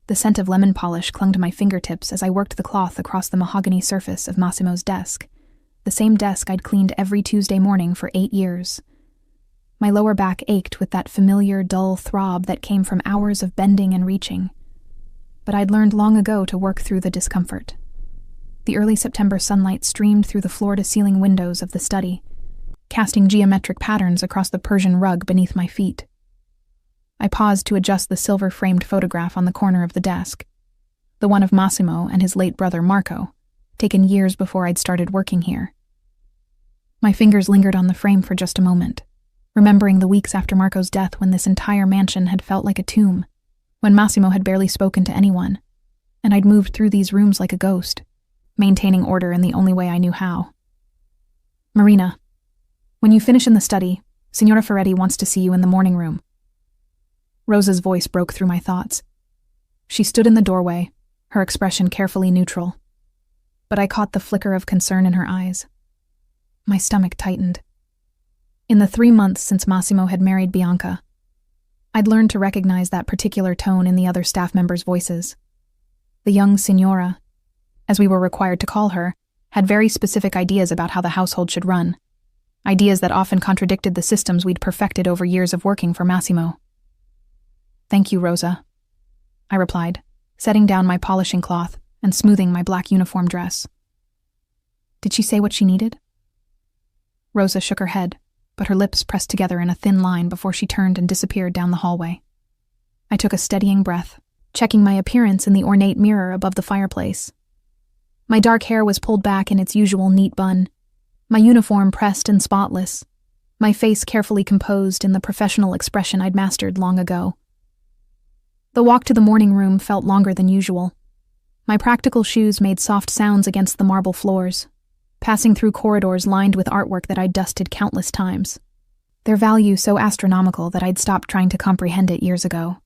The scent of lemon polish clung to my fingertips as I worked the cloth across the mahogany surface of Massimo's desk, the same desk I'd cleaned every Tuesday morning for 8 years. My lower back ached with that familiar, dull throb that came from hours of bending and reaching. But I'd learned long ago to work through the discomfort. The early September sunlight streamed through the floor-to-ceiling windows of the study, casting geometric patterns across the Persian rug beneath my feet. I paused to adjust the silver-framed photograph on the corner of the desk, the one of Massimo and his late brother Marco, taken years before I'd started working here. My fingers lingered on the frame for just a moment, remembering the weeks after Marco's death when this entire mansion had felt like a tomb, when Massimo had barely spoken to anyone, and I'd moved through these rooms like a ghost, maintaining order in the only way I knew how. "Marina, when you finish in the study, Signora Ferretti wants to see you in the morning room." Rosa's voice broke through my thoughts. She stood in the doorway, her expression carefully neutral, but I caught the flicker of concern in her eyes. My stomach tightened. In the 3 months since Massimo had married Bianca, I'd learned to recognize that particular tone in the other staff members' voices. The young Signora, as we were required to call her, had very specific ideas about how the household should run, ideas that often contradicted the systems we'd perfected over years of working for Massimo. "Thank you, Rosa," I replied, setting down my polishing cloth and smoothing my black uniform dress. "Did she say what she needed?" Rosa shook her head, but her lips pressed together in a thin line before she turned and disappeared down the hallway. I took a steadying breath, checking my appearance in the ornate mirror above the fireplace. My dark hair was pulled back in its usual neat bun, my uniform pressed and spotless, my face carefully composed in the professional expression I'd mastered long ago. The walk to the morning room felt longer than usual. My practical shoes made soft sounds against the marble floors, passing through corridors lined with artwork that I'd dusted countless times, their value so astronomical that I'd stopped trying to comprehend it years ago.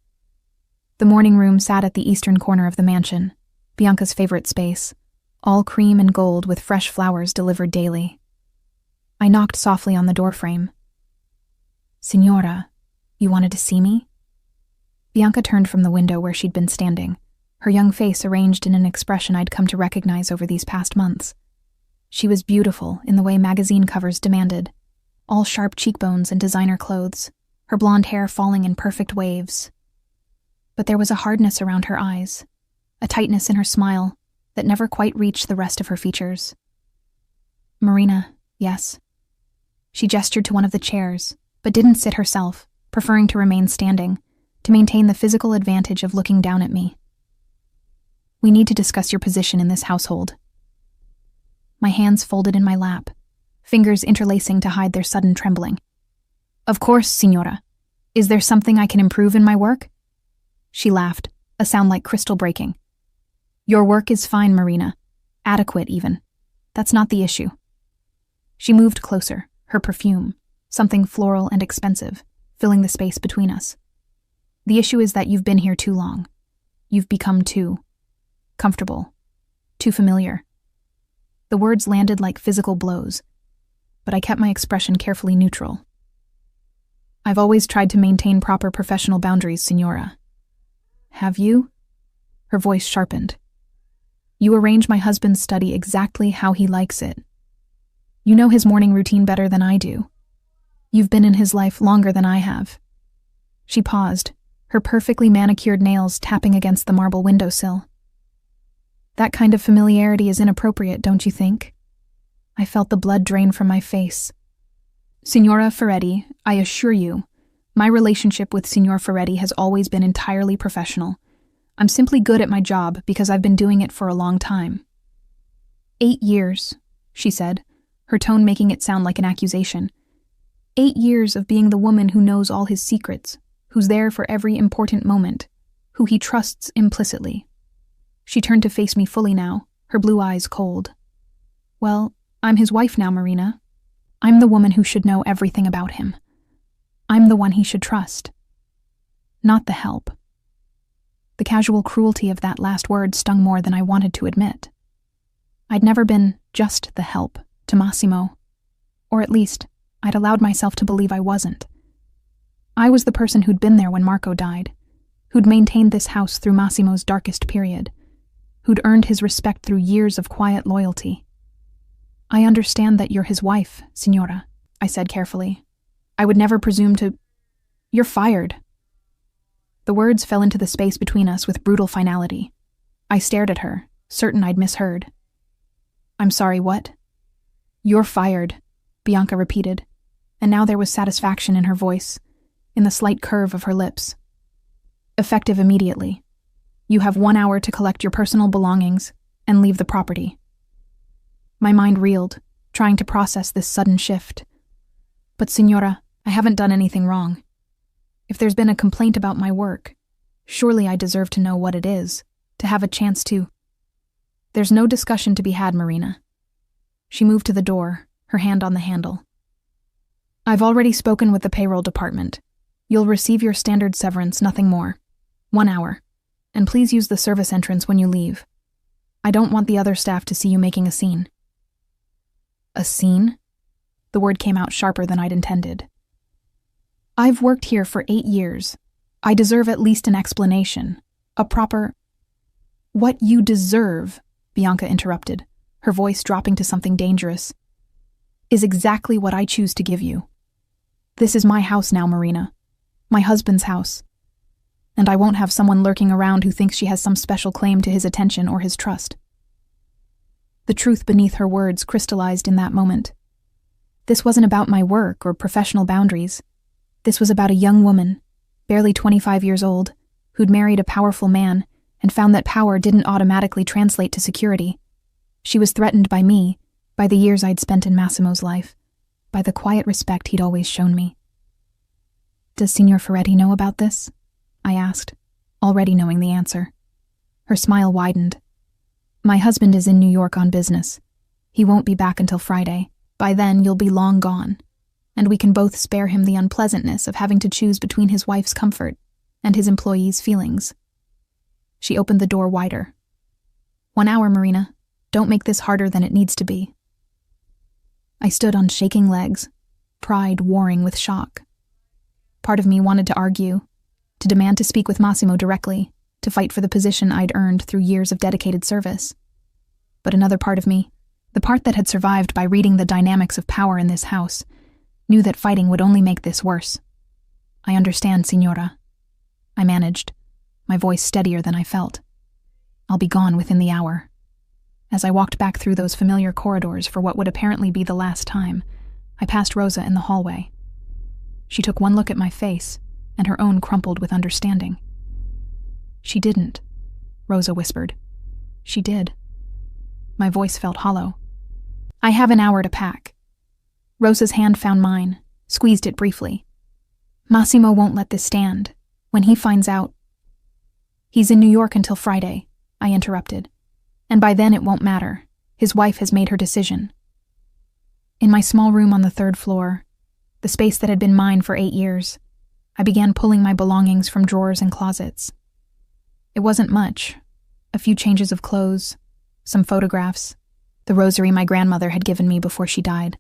The morning room sat at the eastern corner of the mansion, Bianca's favorite space, all cream and gold with fresh flowers delivered daily. I knocked softly on the doorframe. "Signora, you wanted to see me?" Bianca turned from the window where she'd been standing, her young face arranged in an expression I'd come to recognize over these past months. She was beautiful in the way magazine covers demanded, all sharp cheekbones and designer clothes, her blonde hair falling in perfect waves. But there was a hardness around her eyes, a tightness in her smile that never quite reached the rest of her features. "Marina, yes." She gestured to one of the chairs, but didn't sit herself, preferring to remain standing, to maintain the physical advantage of looking down at me. "We need to discuss your position in this household." My hands folded in my lap, fingers interlacing to hide their sudden trembling. "Of course, Signora. Is there something I can improve in my work?" She laughed, a sound like crystal breaking. "Your work is fine, Marina. Adequate, even. That's not the issue." She moved closer, her perfume, something floral and expensive, filling the space between us. "The issue is that you've been here too long. You've become too comfortable, too familiar." The words landed like physical blows, but I kept my expression carefully neutral. "I've always tried to maintain proper professional boundaries, Signora." "Have you?" Her voice sharpened. "You arrange my husband's study exactly how he likes it. You know his morning routine better than I do. You've been in his life longer than I have." She paused, her perfectly manicured nails tapping against the marble windowsill. "That kind of familiarity is inappropriate, don't you think?" I felt the blood drain from my face. "Signora Ferretti, I assure you, my relationship with Signor Ferretti has always been entirely professional. I'm simply good at my job because I've been doing it for a long time." 8 years, she said, her tone making it sound like an accusation. 8 years of being the woman who knows all his secrets, who's there for every important moment, who he trusts implicitly. She turned to face me fully now, her blue eyes cold. "Well, I'm his wife now, Marina. I'm the woman who should know everything about him. I'm the one he should trust. Not the help." The casual cruelty of that last word stung more than I wanted to admit. I'd never been just the help to Massimo, or at least I'd allowed myself to believe I wasn't. I was the person who'd been there when Marco died, who'd maintained this house through Massimo's darkest period, who'd earned his respect through years of quiet loyalty. "I understand that you're his wife, Signora," I said carefully. "I would never presume to—" "You're fired." The words fell into the space between us with brutal finality. I stared at her, certain I'd misheard. "I'm sorry, what?" "You're fired," Bianca repeated, and now there was satisfaction in her voice, in the slight curve of her lips. "Effective immediately. You have 1 hour to collect your personal belongings and leave the property." My mind reeled, trying to process this sudden shift. "But, Signora, I haven't done anything wrong. If there's been a complaint about my work, surely I deserve to know what it is, to have a chance to—" "There's no discussion to be had, Marina." She moved to the door, her hand on the handle. "I've already spoken with the payroll department. You'll receive your standard severance, nothing more. 1 hour. And please use the service entrance when you leave. I don't want the other staff to see you making a scene." "A scene?" The word came out sharper than I'd intended. "I've worked here for 8 years. I deserve at least an explanation. A proper—" "What you deserve," Bianca interrupted, her voice dropping to something dangerous, "is exactly what I choose to give you. This is my house now, Marina. My husband's house. And I won't have someone lurking around who thinks she has some special claim to his attention or his trust." The truth beneath her words crystallized in that moment. This wasn't about my work or professional boundaries. This was about a young woman, barely 25 years old, who'd married a powerful man and found that power didn't automatically translate to security. She was threatened by me, by the years I'd spent in Massimo's life, by the quiet respect he'd always shown me. "Does Signor Ferretti know about this?" I asked, already knowing the answer. Her smile widened. "My husband is in New York on business. He won't be back until Friday. By then, you'll be long gone, and we can both spare him the unpleasantness of having to choose between his wife's comfort and his employees' feelings." She opened the door wider. 1 hour, Marina. Don't make this harder than it needs to be." I stood on shaking legs, pride warring with shock. Part of me wanted to argue, to demand to speak with Massimo directly, to fight for the position I'd earned through years of dedicated service. But another part of me, the part that had survived by reading the dynamics of power in this house, knew that fighting would only make this worse. "I understand, Signora." I managed, my voice steadier than I felt. "I'll be gone within the hour." As I walked back through those familiar corridors for what would apparently be the last time, I passed Rosa in the hallway. She took one look at my face, and her own crumpled with understanding. "She didn't," Rosa whispered. "She did." My voice felt hollow. "I have an hour to pack." Rosa's hand found mine, squeezed it briefly. "Massimo won't let this stand. When he finds out—" "He's in New York until Friday," I interrupted. "And by then it won't matter. His wife has made her decision." In my small room on the 3rd floor, the space that had been mine for 8 years, I began pulling my belongings from drawers and closets. It wasn't much. A few changes of clothes, some photographs, the rosary my grandmother had given me before she died.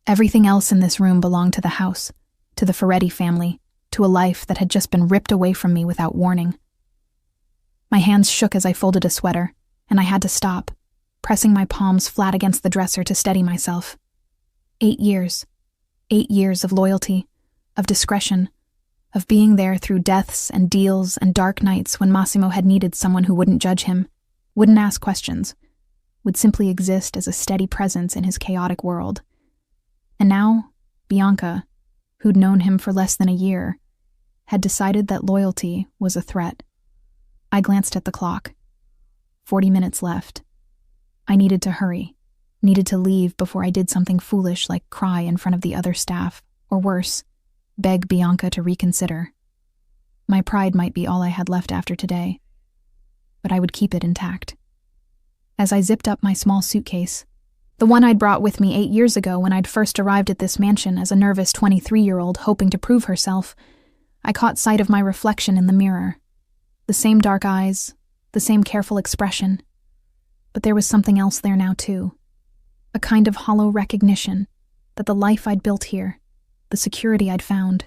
Everything else in this room belonged to the house, to the Ferretti family, to a life that had just been ripped away from me without warning. My hands shook as I folded a sweater, and I had to stop, pressing my palms flat against the dresser to steady myself. 8 years. 8 years of loyalty, of discretion, of being there through deaths and deals and dark nights when Massimo had needed someone who wouldn't judge him, wouldn't ask questions, would simply exist as a steady presence in his chaotic world. And now, Bianca, who'd known him for less than a year, had decided that loyalty was a threat. I glanced at the clock. 40 minutes left. I needed to hurry, needed to leave before I did something foolish like cry in front of the other staff, or worse, beg Bianca to reconsider. My pride might be all I had left after today, but I would keep it intact. As I zipped up my small suitcase, the one I'd brought with me 8 years ago when I'd first arrived at this mansion as a nervous 23-year-old hoping to prove herself, I caught sight of my reflection in the mirror. The same dark eyes, the same careful expression. But there was something else there now too. A kind of hollow recognition that the life I'd built here, the security I'd found,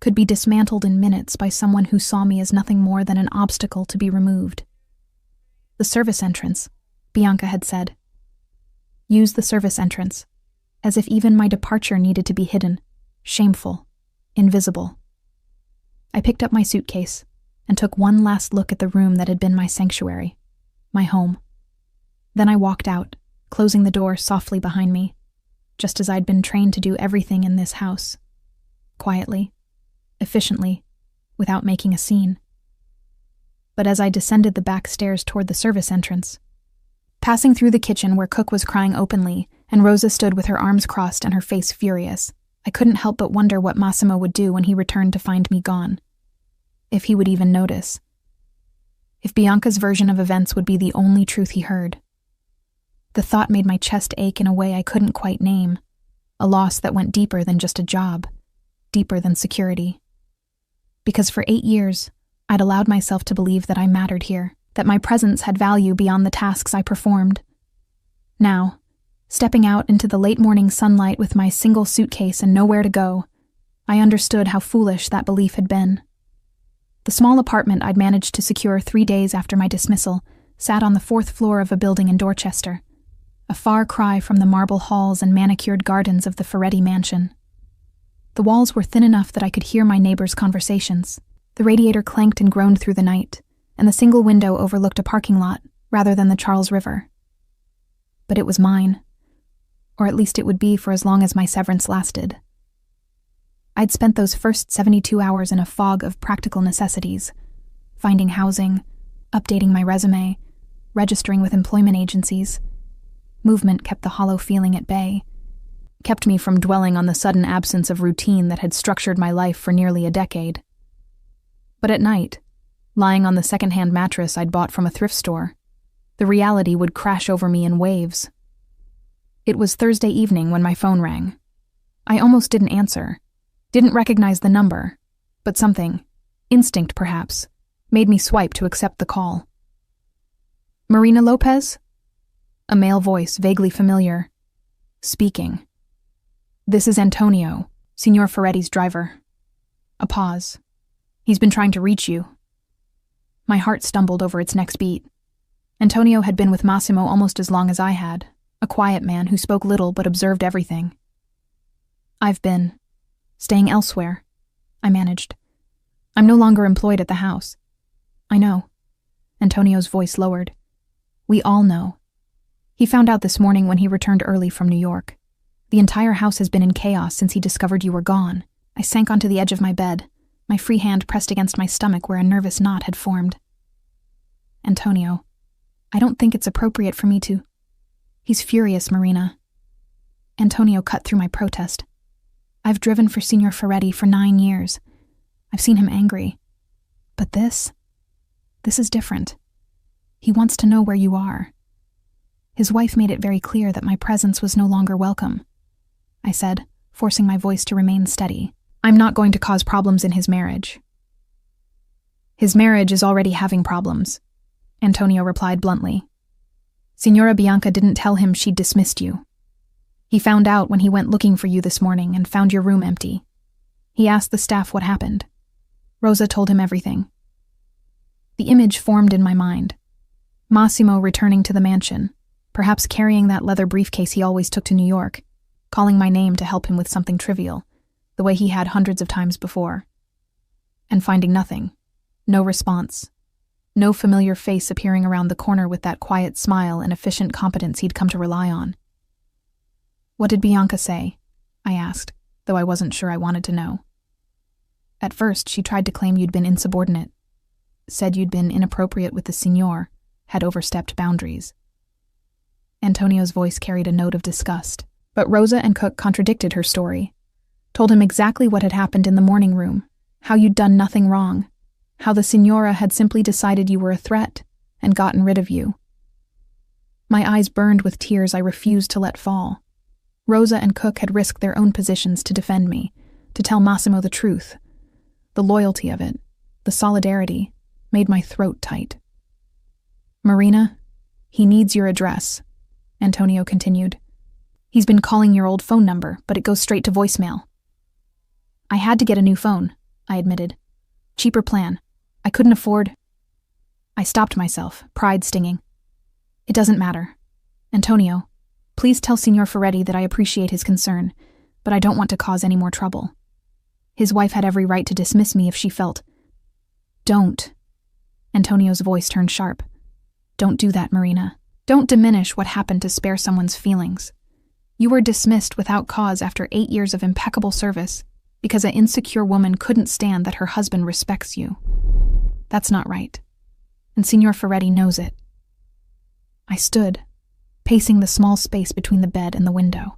could be dismantled in minutes by someone who saw me as nothing more than an obstacle to be removed. The service entrance, Bianca had said. Use the service entrance, as if even my departure needed to be hidden, shameful, invisible. I picked up my suitcase and took one last look at the room that had been my sanctuary, my home. Then I walked out, closing the door softly behind me, just as I'd been trained to do everything in this house. Quietly, efficiently, without making a scene. But as I descended the back stairs toward the service entrance, passing through the kitchen where Cook was crying openly and Rosa stood with her arms crossed and her face furious, I couldn't help but wonder what Massimo would do when he returned to find me gone. If he would even notice. If Bianca's version of events would be the only truth he heard. The thought made my chest ache in a way I couldn't quite name, a loss that went deeper than just a job, deeper than security. Because for 8 years, I'd allowed myself to believe that I mattered here, that my presence had value beyond the tasks I performed. Now, stepping out into the late morning sunlight with my single suitcase and nowhere to go, I understood how foolish that belief had been. The small apartment I'd managed to secure 3 days after my dismissal sat on the 4th floor of a building in Dorchester, a far cry from the marble halls and manicured gardens of the Ferretti mansion. The walls were thin enough that I could hear my neighbors' conversations. The radiator clanked and groaned through the night, and the single window overlooked a parking lot rather than the Charles River. But it was mine, or at least it would be for as long as my severance lasted. I'd spent those first 72 hours in a fog of practical necessities, finding housing, updating my resume, registering with employment agencies. Movement kept the hollow feeling at bay, kept me from dwelling on the sudden absence of routine that had structured my life for nearly a decade. But at night, lying on the second-hand mattress I'd bought from a thrift store, the reality would crash over me in waves. It was Thursday evening when my phone rang. I almost didn't answer, didn't recognize the number, but something, instinct perhaps, made me swipe to accept the call. Marina Lopez? A male voice, vaguely familiar, speaking. This is Antonio, Signor Ferretti's driver. A pause. He's been trying to reach you. My heart stumbled over its next beat. Antonio had been with Massimo almost as long as I had, a quiet man who spoke little but observed everything. I've been staying elsewhere, I managed. I'm no longer employed at the house. I know. Antonio's voice lowered. We all know. He found out this morning when he returned early from New York. The entire house has been in chaos since he discovered you were gone. I sank onto the edge of my bed, my free hand pressed against my stomach where a nervous knot had formed. Antonio, I don't think it's appropriate for me to. He's furious, Marina. Antonio cut through my protest. I've driven for Signor Ferretti for 9 years. I've seen him angry. But this is different. He wants to know where you are. His wife made it very clear that my presence was no longer welcome. I said, forcing my voice to remain steady. I'm not going to cause problems in his marriage. His marriage is already having problems, Antonio replied bluntly. Signora Bianca didn't tell him she'd dismissed you. He found out when he went looking for you this morning and found your room empty. He asked the staff what happened. Rosa told him everything. The image formed in my mind. Massimo returning to the mansion, perhaps carrying that leather briefcase he always took to New York, calling my name to help him with something trivial, the way he had hundreds of times before. And finding nothing. No response. No familiar face appearing around the corner with that quiet smile and efficient competence he'd come to rely on. What did Bianca say? I asked, though I wasn't sure I wanted to know. At first, she tried to claim you'd been insubordinate, said you'd been inappropriate with the signor, had overstepped boundaries. Antonio's voice carried a note of disgust, but Rosa and Cook contradicted her story, told him exactly what had happened in the morning room, how you'd done nothing wrong, how the signora had simply decided you were a threat and gotten rid of you. My eyes burned with tears I refused to let fall. Rosa and Cook had risked their own positions to defend me, to tell Massimo the truth. The loyalty of it, the solidarity, made my throat tight. Marina, he needs your address, Antonio continued. He's been calling your old phone number, but it goes straight to voicemail. I had to get a new phone, I admitted. Cheaper plan. I couldn't afford. I stopped myself, pride stinging. It doesn't matter. Antonio, please tell Signor Ferretti that I appreciate his concern, but I don't want to cause any more trouble. His wife had every right to dismiss me if she felt. Don't. Antonio's voice turned sharp. Don't do that, Marina. Don't diminish what happened to spare someone's feelings. You were dismissed without cause after 8 years of impeccable service because an insecure woman couldn't stand that her husband respects you. That's not right. And Signor Ferretti knows it. I stood, pacing the small space between the bed and the window.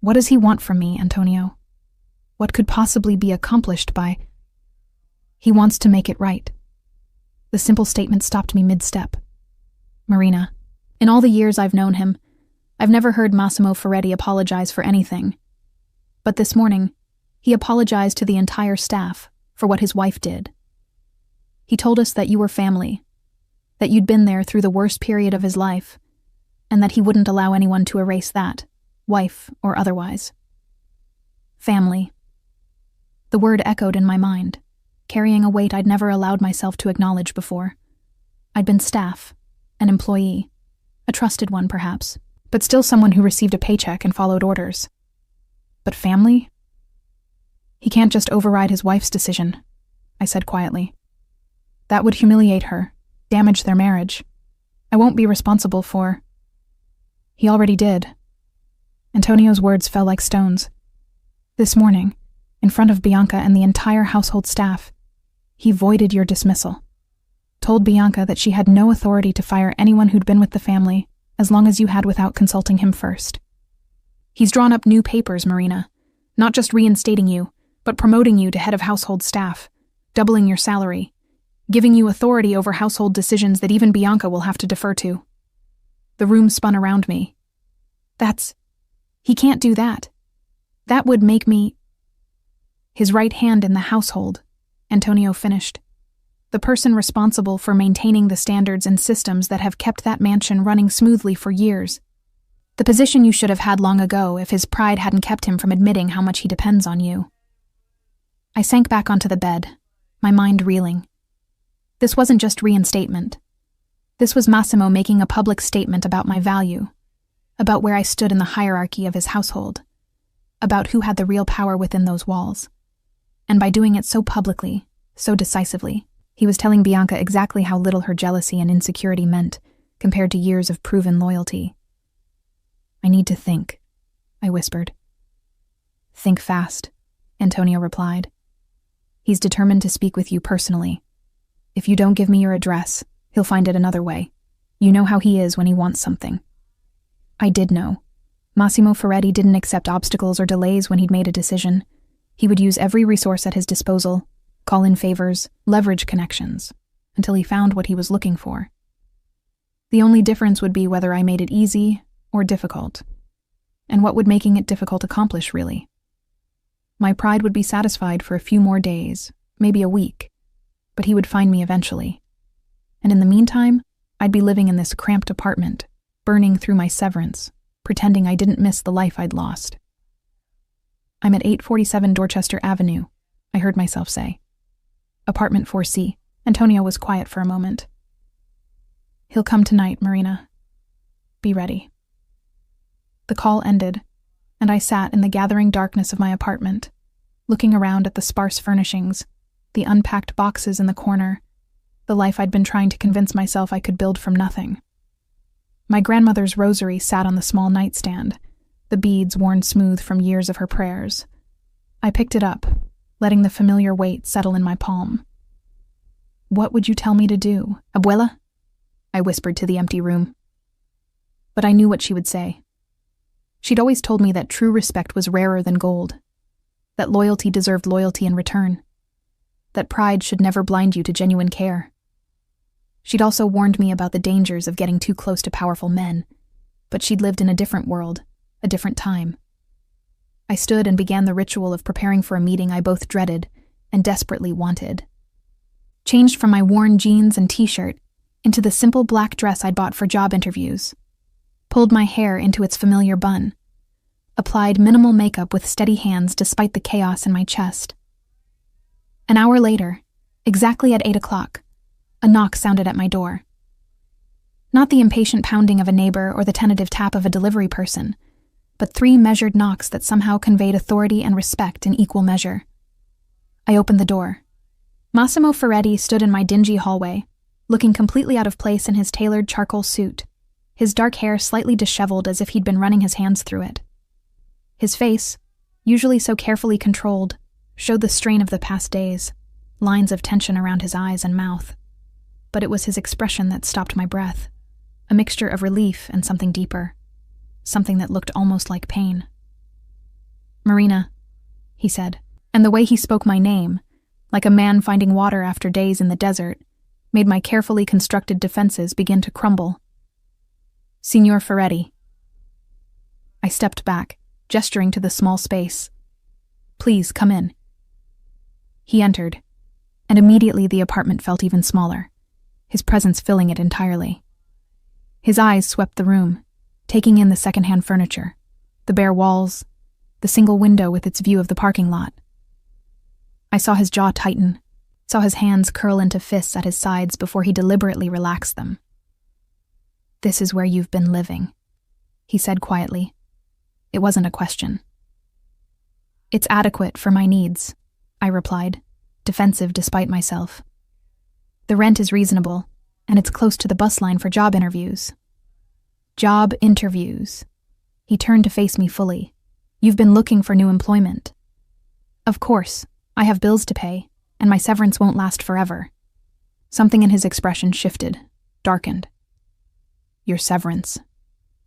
What does he want from me, Antonio? What could possibly be accomplished by... He wants to make it right. The simple statement stopped me mid-step. Marina, in all the years I've known him, I've never heard Massimo Ferretti apologize for anything. But this morning, he apologized to the entire staff for what his wife did. He told us that you were family, that you'd been there through the worst period of his life, and that he wouldn't allow anyone to erase that, wife or otherwise. Family. The word echoed in my mind, carrying a weight I'd never allowed myself to acknowledge before. I'd been staff, an employee, a trusted one perhaps, but still someone who received a paycheck and followed orders. But family? He can't just override his wife's decision, I said quietly. That would humiliate her, damage their marriage. I won't be responsible for... He already did. Antonio's words fell like stones. This morning, in front of Bianca and the entire household staff, he voided your dismissal. Told Bianca that she had no authority to fire anyone who'd been with the family, as long as you had without consulting him first. He's drawn up new papers, Marina, not just reinstating you, but promoting you to head of household staff, doubling your salary, giving you authority over household decisions that even Bianca will have to defer to. The room spun around me. He can't do that. That would make me... His right hand in the household, Antonio finished. The person responsible for maintaining the standards and systems that have kept that mansion running smoothly for years. The position you should have had long ago if his pride hadn't kept him from admitting how much he depends on you. I sank back onto the bed, my mind reeling. This wasn't just reinstatement. This was Massimo making a public statement about my value, about where I stood in the hierarchy of his household, about who had the real power within those walls. And by doing it so publicly, so decisively, he was telling Bianca exactly how little her jealousy and insecurity meant compared to years of proven loyalty. I need to think, I whispered. Think fast, Antonio replied. He's determined to speak with you personally. If you don't give me your address, he'll find it another way. You know how he is when he wants something. I did know. Massimo Ferretti didn't accept obstacles or delays when he'd made a decision. He would use every resource at his disposal, call in favors, leverage connections, until he found what he was looking for. The only difference would be whether I made it easy or difficult. And what would making it difficult accomplish, really? My pride would be satisfied for a few more days, maybe a week, but he would find me eventually. And in the meantime, I'd be living in this cramped apartment, burning through my severance, pretending I didn't miss the life I'd lost. I'm at 847 Dorchester Avenue, I heard myself say. Apartment 4C. Antonio was quiet for a moment. He'll come tonight, Marina. Be ready. The call ended, and I sat in the gathering darkness of my apartment, looking around at the sparse furnishings, the unpacked boxes in the corner, the life I'd been trying to convince myself I could build from nothing. My grandmother's rosary sat on the small nightstand, the beads worn smooth from years of her prayers. I picked it up, letting the familiar weight settle in my palm. What would you tell me to do, Abuela? I whispered to the empty room. But I knew what she would say. She'd always told me that true respect was rarer than gold, that loyalty deserved loyalty in return, that pride should never blind you to genuine care. She'd also warned me about the dangers of getting too close to powerful men, but she'd lived in a different world, a different time. I stood and began the ritual of preparing for a meeting I both dreaded and desperately wanted. Changed from my worn jeans and t-shirt into the simple black dress I'd bought for job interviews, pulled my hair into its familiar bun, applied minimal makeup with steady hands despite the chaos in my chest, An hour later, exactly at 8 o'clock, a knock sounded at my door. Not the impatient pounding of a neighbor or the tentative tap of a delivery person, but 3 measured knocks that somehow conveyed authority and respect in equal measure. I opened the door. Massimo Ferretti stood in my dingy hallway, looking completely out of place in his tailored charcoal suit, his dark hair slightly disheveled as if he'd been running his hands through it. His face, usually so carefully controlled, showed the strain of the past days, lines of tension around his eyes and mouth. But it was his expression that stopped my breath, a mixture of relief and something deeper, something that looked almost like pain. "Marina," he said, and the way he spoke my name, like a man finding water after days in the desert, made my carefully constructed defenses begin to crumble. "Signor Ferretti." I stepped back, gesturing to the small space. "Please, come in." He entered, and immediately the apartment felt even smaller, his presence filling it entirely. His eyes swept the room, taking in the second-hand furniture, the bare walls, the single window with its view of the parking lot. I saw his jaw tighten, saw his hands curl into fists at his sides before he deliberately relaxed them. "This is where you've been living," he said quietly. It wasn't a question. "It's adequate for my needs," I replied, defensive despite myself. "The rent is reasonable, and it's close to the bus line for job interviews." "Job interviews." He turned to face me fully. "You've been looking for new employment." "Of course, I have bills to pay, and my severance won't last forever." Something in his expression shifted, darkened. "Your severance.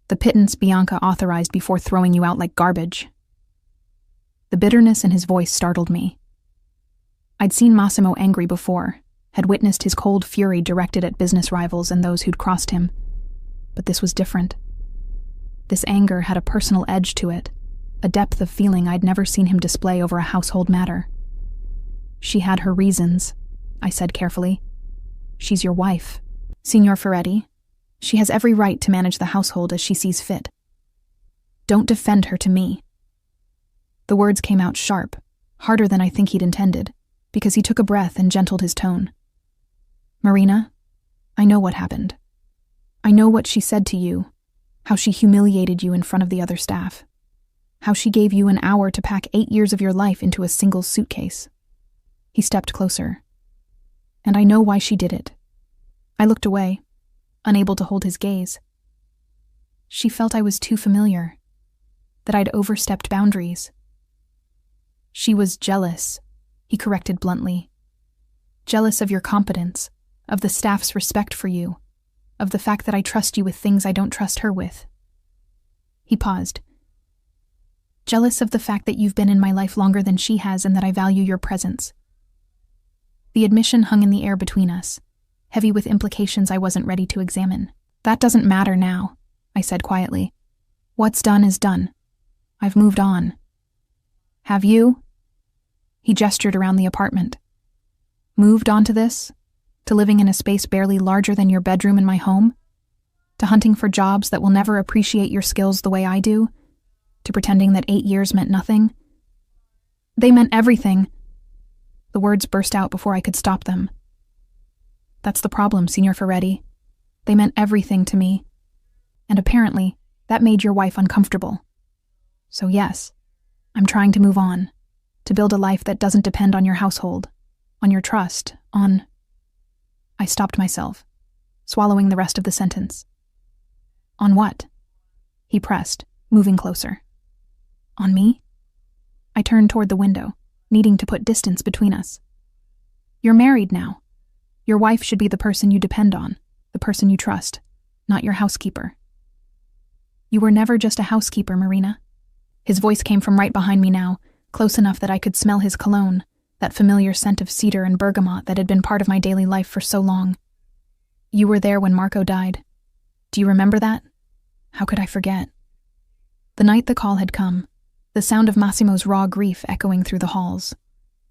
The pittance Bianca authorized before throwing you out like garbage." The bitterness in his voice startled me. I'd seen Massimo angry before, had witnessed his cold fury directed at business rivals and those who'd crossed him. But this was different. This anger had a personal edge to it, a depth of feeling I'd never seen him display over a household matter. "She had her reasons," I said carefully. "She's your wife, Signor Ferretti. She has every right to manage the household as she sees fit. Don't defend her to me." The words came out sharp, harder than I think he'd intended, because he took a breath and gentled his tone. "Marina, I know what happened. I know what she said to you, how she humiliated you in front of the other staff, how she gave you an hour to pack 8 years of your life into a single suitcase." He stepped closer. "And I know why she did it." I looked away, unable to hold his gaze. "She felt I was too familiar, that I'd overstepped boundaries." "She was jealous," he corrected bluntly. "Jealous of your competence, of the staff's respect for you, of the fact that I trust you with things I don't trust her with." He paused. "Jealous of the fact that you've been in my life longer than she has and that I value your presence." The admission hung in the air between us, heavy with implications I wasn't ready to examine. "That doesn't matter now," I said quietly. "What's done is done. I've moved on." "Have you?" He gestured around the apartment. "Moved on to this? To living in a space barely larger than your bedroom in my home? To hunting for jobs that will never appreciate your skills the way I do? To pretending that 8 years meant nothing?" "They meant everything." The words burst out before I could stop them. "That's the problem, Signor Ferretti. They meant everything to me. And apparently, that made your wife uncomfortable. So yes, I'm trying to move on, to build a life that doesn't depend on your household, on your trust, on..." I stopped myself, swallowing the rest of the sentence. "On what?" He pressed, moving closer. "On me?" I turned toward the window, needing to put distance between us. "You're married now. Your wife should be the person you depend on, the person you trust, not your housekeeper." "You were never just a housekeeper, Marina." His voice came from right behind me now, close enough that I could smell his cologne, that familiar scent of cedar and bergamot that had been part of my daily life for so long. "You were there when Marco died. Do you remember that? How could I forget?" The night the call had come, the sound of Massimo's raw grief echoing through the halls,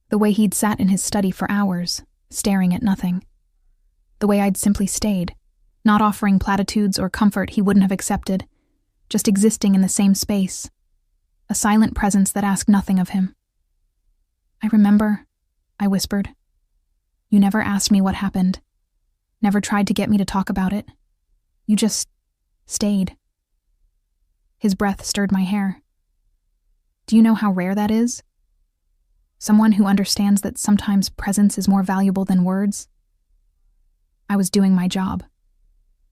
the way he'd sat in his study for hours, staring at nothing, the way I'd simply stayed, not offering platitudes or comfort he wouldn't have accepted, just existing in the same space, a silent presence that asked nothing of him. I I whispered. You never asked me what happened. Never tried to get me to talk about it. You just stayed. His breath stirred my hair. Do you know how rare that is? Someone who understands that sometimes presence is more valuable than words? I was doing my job.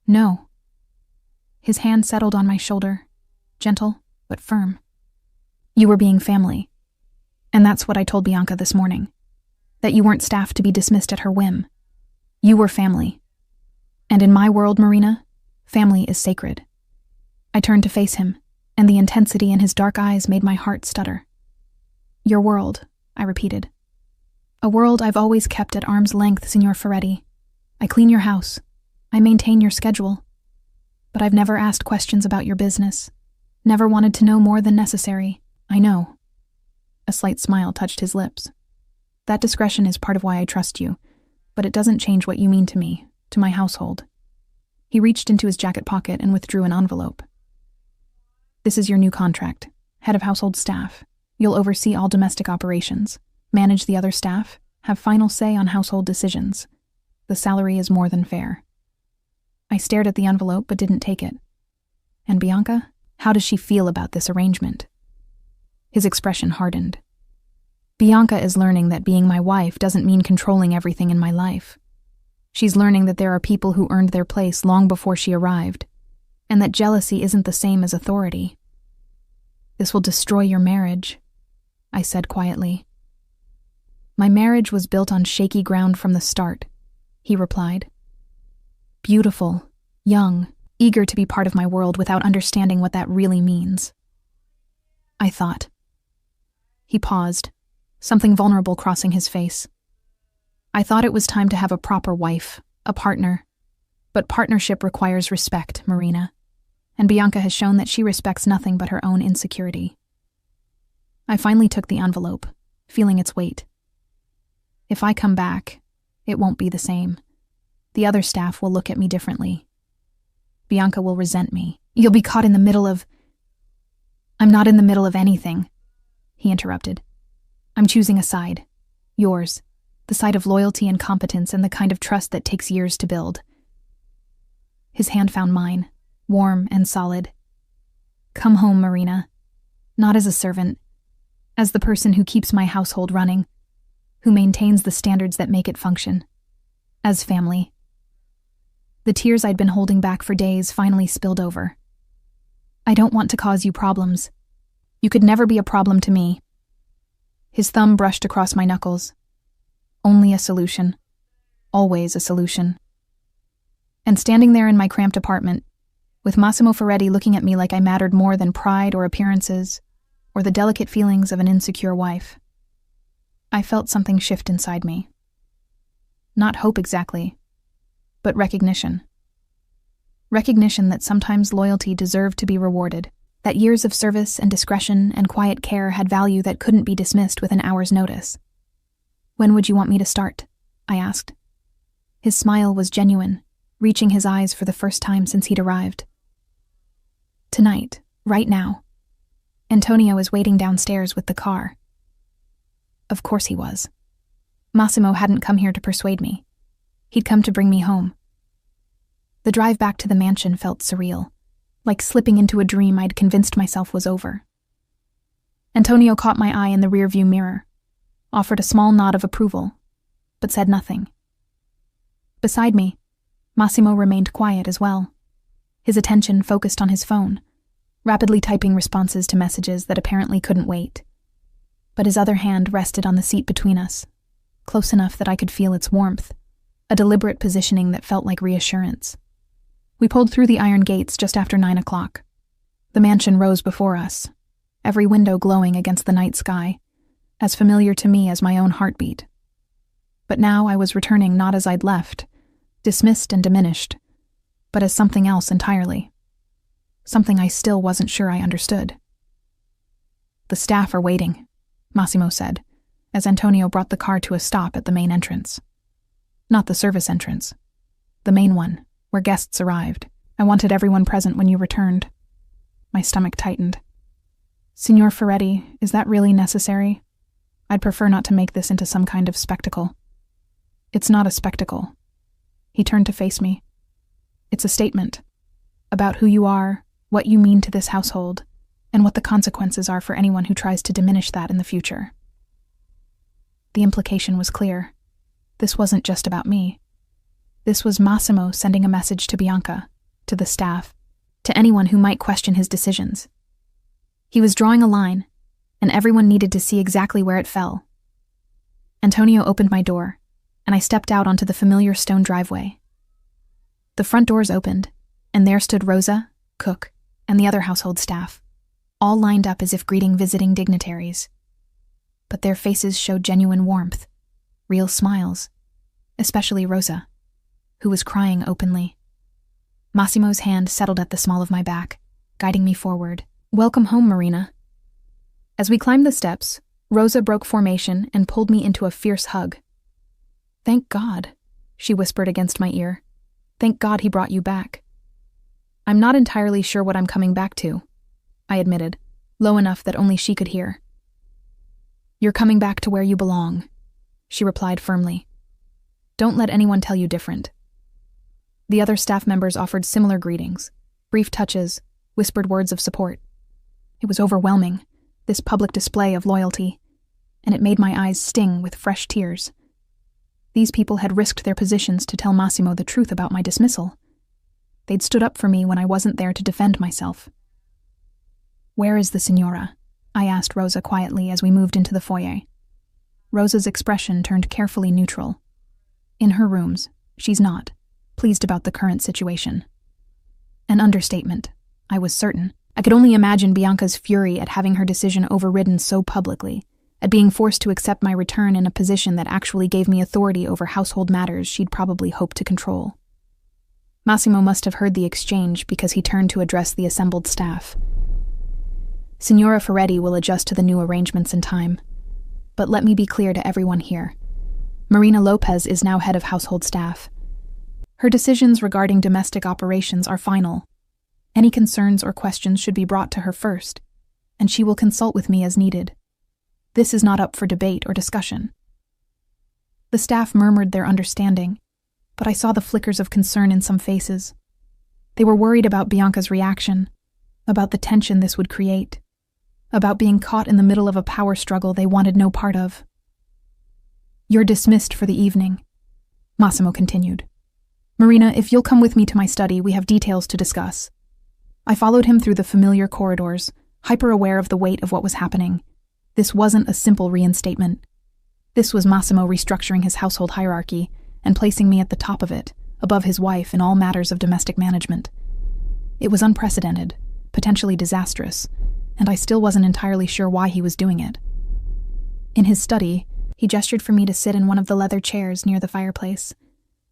No. His hand settled on my shoulder, gentle but firm. You were being family. And that's what I told Bianca this morning. That you weren't staffed to be dismissed at her whim. You were family. And in my world, Marina, family is sacred. I turned to face him, and the intensity in his dark eyes made my heart stutter. Your world, I repeated. A world I've always kept at arm's length, Signor Ferretti. I clean your house. I maintain your schedule. But I've never asked questions about your business. Never wanted to know more than necessary. I know. A slight smile touched his lips. That discretion is part of why I trust you, but it doesn't change what you mean to me, to my household. He reached into his jacket pocket and withdrew an envelope. This is your new contract. Head of household staff. You'll oversee all domestic operations, manage the other staff, have final say on household decisions. The salary is more than fair. I stared at the envelope but didn't take it. And Bianca? How does she feel about this arrangement? His expression hardened. Bianca is learning that being my wife doesn't mean controlling everything in my life. She's learning that there are people who earned their place long before she arrived, and that jealousy isn't the same as authority. This will destroy your marriage, I said quietly. My marriage was built on shaky ground from the start, he replied. Beautiful, young, eager to be part of my world without understanding what that really means. I thought. He paused, something vulnerable crossing his face. I thought it was time to have a proper wife, a partner. But partnership requires respect, Marina. And Bianca has shown that she respects nothing but her own insecurity. I finally took the envelope, feeling its weight. If I come back, it won't be the same. The other staff will look at me differently. Bianca will resent me. You'll be caught in the middle of... I'm not in the middle of anything, he interrupted. I'm choosing a side. Yours. The side of loyalty and competence and the kind of trust that takes years to build. His hand found mine, warm and solid. Come home, Marina. Not as a servant. As the person who keeps my household running. Who maintains the standards that make it function. As family. The tears I'd been holding back for days finally spilled over. I don't want to cause you problems. You could never be a problem to me. His thumb brushed across my knuckles. Only a solution. Always a solution. And standing there in my cramped apartment, with Massimo Ferretti looking at me like I mattered more than pride or appearances, or the delicate feelings of an insecure wife, I felt something shift inside me. Not hope exactly, but recognition. Recognition that sometimes loyalty deserved to be rewarded, that years of service and discretion and quiet care had value that couldn't be dismissed with an hour's notice. When would you want me to start? I asked. His smile was genuine, reaching his eyes for the first time since he'd arrived. Tonight, right now. Antonio is waiting downstairs with the car. Of course he was. Massimo hadn't come here to persuade me. He'd come to bring me home. The drive back to the mansion felt surreal, like slipping into a dream I'd convinced myself was over. Antonio caught my eye in the rearview mirror, offered a small nod of approval, but said nothing. Beside me, Massimo remained quiet as well, his attention focused on his phone, rapidly typing responses to messages that apparently couldn't wait. But his other hand rested on the seat between us, close enough that I could feel its warmth, a deliberate positioning that felt like reassurance. We pulled through the iron gates just after 9 o'clock. The mansion rose before us, every window glowing against the night sky, as familiar to me as my own heartbeat. But now I was returning not as I'd left, dismissed and diminished, but as something else entirely. Something I still wasn't sure I understood. The staff are waiting, Massimo said, as Antonio brought the car to a stop at the main entrance. Not the service entrance. The main one, where guests arrived. I wanted everyone present when you returned. My stomach tightened. Signor Ferretti, is that really necessary? I'd prefer not to make this into some kind of spectacle. It's not a spectacle. He turned to face me. It's a statement about who you are, what you mean to this household, and what the consequences are for anyone who tries to diminish that in the future. The implication was clear. This wasn't just about me. This was Massimo sending a message to Bianca, to the staff, to anyone who might question his decisions. He was drawing a line, and everyone needed to see exactly where it fell. Antonio opened my door, and I stepped out onto the familiar stone driveway. The front doors opened, and there stood Rosa, cook, and the other household staff, all lined up as if greeting visiting dignitaries. But their faces showed genuine warmth, real smiles, especially Rosa, who was crying openly. Massimo's hand settled at the small of my back, guiding me forward. "Welcome home, Marina." As we climbed the steps, Rosa broke formation and pulled me into a fierce hug. "Thank God," she whispered against my ear. "Thank God he brought you back." "I'm not entirely sure what I'm coming back to," I admitted, low enough that only she could hear. "You're coming back to where you belong," she replied firmly. "Don't let anyone tell you different." The other staff members offered similar greetings, brief touches, whispered words of support. It was overwhelming, this public display of loyalty, and it made my eyes sting with fresh tears. These people had risked their positions to tell Massimo the truth about my dismissal. They'd stood up for me when I wasn't there to defend myself. "Where is the Signora?" I asked Rosa quietly as we moved into the foyer. Rosa's expression turned carefully neutral. "In her rooms, she's not, pleased about the current situation." An understatement, I was certain. I could only imagine Bianca's fury at having her decision overridden so publicly, at being forced to accept my return in a position that actually gave me authority over household matters she'd probably hoped to control. Massimo must have heard the exchange because he turned to address the assembled staff. "Signora Ferretti will adjust to the new arrangements in time. But let me be clear to everyone here. Marina Lopez is now head of household staff. Her decisions regarding domestic operations are final. Any concerns or questions should be brought to her first, and she will consult with me as needed. This is not up for debate or discussion." The staff murmured their understanding, but I saw the flickers of concern in some faces. They were worried about Bianca's reaction, about the tension this would create, about being caught in the middle of a power struggle they wanted no part of. "You're dismissed for the evening," Massimo continued. "Marina, if you'll come with me to my study, we have details to discuss." I followed him through the familiar corridors, hyper-aware of the weight of what was happening. This wasn't a simple reinstatement. This was Massimo restructuring his household hierarchy and placing me at the top of it, above his wife in all matters of domestic management. It was unprecedented, potentially disastrous, and I still wasn't entirely sure why he was doing it. In his study, he gestured for me to sit in one of the leather chairs near the fireplace,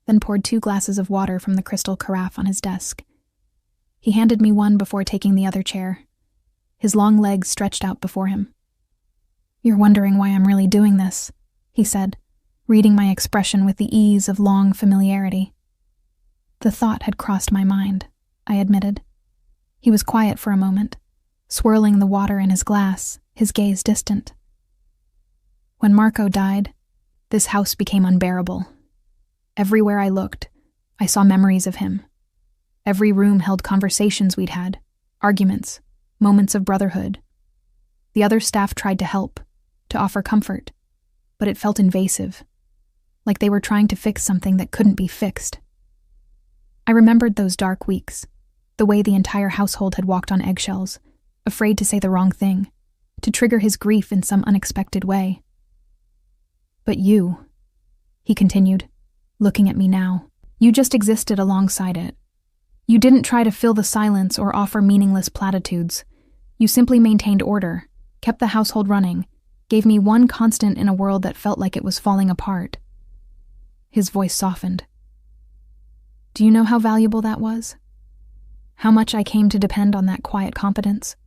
then poured 2 glasses of water from the crystal carafe on his desk. He handed me one before taking the other chair, his long legs stretched out before him. "You're wondering why I'm really doing this," he said, reading my expression with the ease of long familiarity. The thought had crossed my mind, I admitted. He was quiet for a moment, swirling the water in his glass, his gaze distant. "When Marco died, this house became unbearable. Everywhere I looked, I saw memories of him. Every room held conversations we'd had, arguments, moments of brotherhood. The other staff tried to help, to offer comfort, but it felt invasive, like they were trying to fix something that couldn't be fixed. I remembered those dark weeks, the way the entire household had walked on eggshells, afraid to say the wrong thing, to trigger his grief in some unexpected way. But you," he continued, looking at me now, "you just existed alongside it. You didn't try to fill the silence or offer meaningless platitudes. You simply maintained order, kept the household running, gave me one constant in a world that felt like it was falling apart." His voice softened. "Do you know how valuable that was? How much I came to depend on that quiet competence?"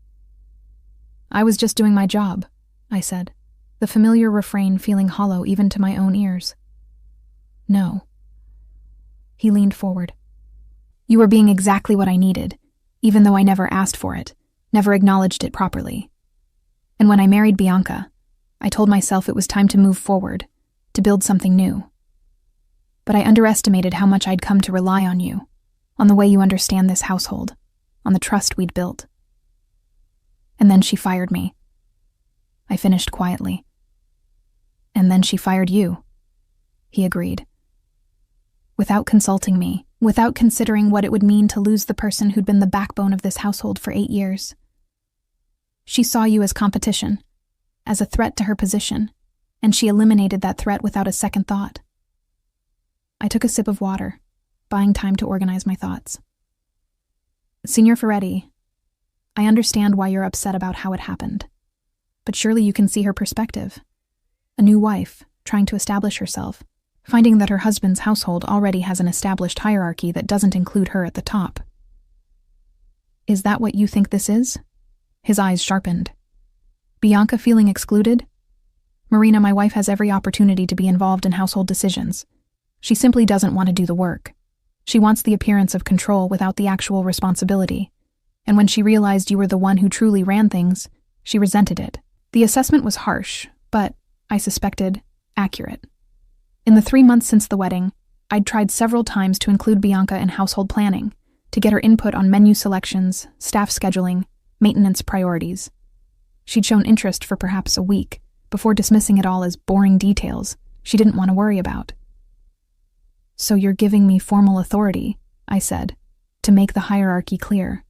"I was just doing my job," I said, the familiar refrain feeling hollow even to my own ears. "No." He leaned forward. "You were being exactly what I needed, even though I never asked for it, never acknowledged it properly. And when I married Bianca, I told myself it was time to move forward, to build something new. But I underestimated how much I'd come to rely on you, on the way you understand this household, on the trust we'd built. And then she fired me. I finished quietly. And then she fired you, he agreed. Without consulting me, without considering what it would mean to lose the person who'd been the backbone of this household for 8 years. She saw you as competition, as a threat to her position, and she eliminated that threat without a second thought. I took a sip of water, buying time to organize my thoughts. Signor Ferretti, I understand why you're upset about how it happened, but surely you can see her perspective. A new wife, trying to establish herself, finding that her husband's household already has an established hierarchy that doesn't include her at the top. Is that what you think this is? His eyes sharpened. Bianca feeling excluded? Marina, my wife has every opportunity to be involved in household decisions. She simply doesn't want to do the work. She wants the appearance of control without the actual responsibility. And when she realized you were the one who truly ran things, she resented it. The assessment was harsh, but, I suspected, accurate. In the 3 months since the wedding, I'd tried several times to include Bianca in household planning, to get her input on menu selections, staff scheduling, maintenance priorities. She'd shown interest for perhaps a week, before dismissing it all as boring details she didn't want to worry about. So you're giving me formal authority, I said, to make the hierarchy clear.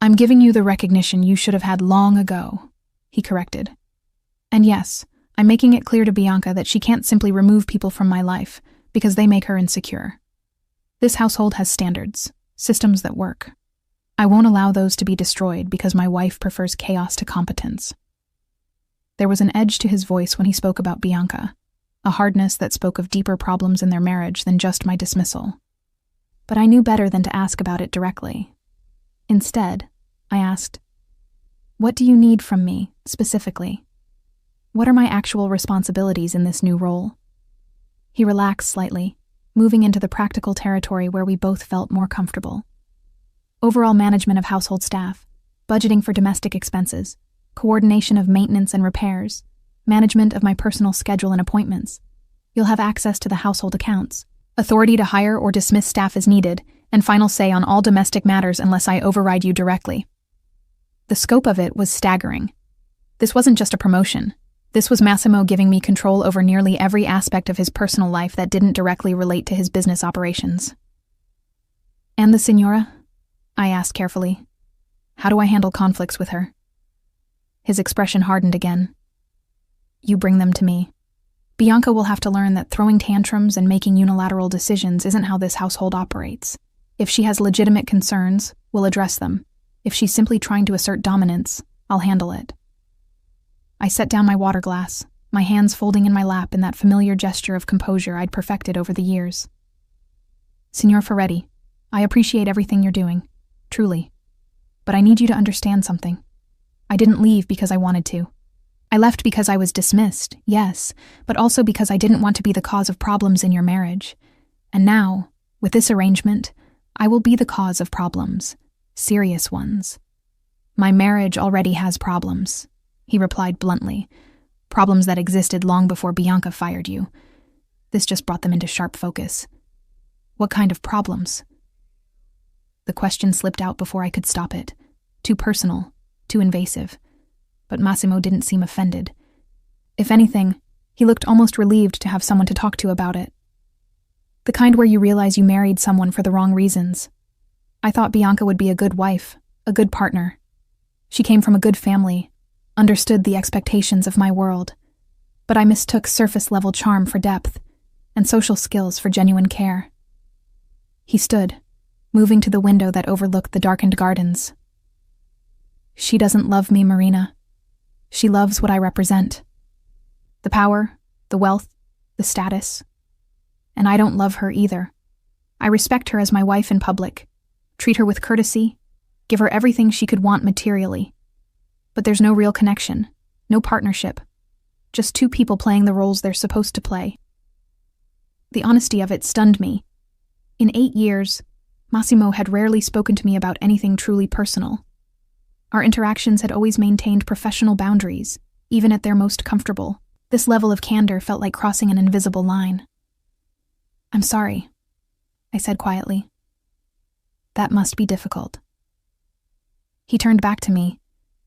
I'm giving you the recognition you should have had long ago, he corrected. And yes, I'm making it clear to Bianca that she can't simply remove people from my life because they make her insecure. This household has standards, systems that work. I won't allow those to be destroyed because my wife prefers chaos to competence. There was an edge to his voice when he spoke about Bianca, a hardness that spoke of deeper problems in their marriage than just my dismissal. But I knew better than to ask about it directly. Instead, I asked, "What do you need from me, specifically? What are my actual responsibilities in this new role?" He relaxed slightly, moving into the practical territory where we both felt more comfortable. Overall management of household staff, budgeting for domestic expenses, coordination of maintenance and repairs, management of my personal schedule and appointments. You'll have access to the household accounts, authority to hire or dismiss staff as needed, and final say on all domestic matters unless I override you directly. The scope of it was staggering. This wasn't just a promotion. This was Massimo giving me control over nearly every aspect of his personal life that didn't directly relate to his business operations. And the Signora? I asked carefully. How do I handle conflicts with her? His expression hardened again. You bring them to me. Bianca will have to learn that throwing tantrums and making unilateral decisions isn't how this household operates. If she has legitimate concerns, we'll address them. If she's simply trying to assert dominance, I'll handle it. I set down my water glass, my hands folding in my lap in that familiar gesture of composure I'd perfected over the years. Signor Ferretti, I appreciate everything you're doing, truly. But I need you to understand something. I didn't leave because I wanted to. I left because I was dismissed, yes, but also because I didn't want to be the cause of problems in your marriage. And now, with this arrangement, I will be the cause of problems, serious ones. My marriage already has problems, he replied bluntly. Problems that existed long before Bianca fired you. This just brought them into sharp focus. What kind of problems? The question slipped out before I could stop it. Too personal, too invasive. But Massimo didn't seem offended. If anything, he looked almost relieved to have someone to talk to about it. The kind where you realize you married someone for the wrong reasons. I thought Bianca would be a good wife, a good partner. She came from a good family, understood the expectations of my world. But I mistook surface-level charm for depth, and social skills for genuine care. He stood, moving to the window that overlooked the darkened gardens. She doesn't love me, Marina. She loves what I represent. The power, the wealth, the status. And I don't love her either. I respect her as my wife in public, treat her with courtesy, give her everything she could want materially. But there's no real connection, no partnership, just two people playing the roles they're supposed to play. The honesty of it stunned me. In 8 years, Massimo had rarely spoken to me about anything truly personal. Our interactions had always maintained professional boundaries, even at their most comfortable. This level of candor felt like crossing an invisible line. "I'm sorry," I said quietly. "That must be difficult." He turned back to me,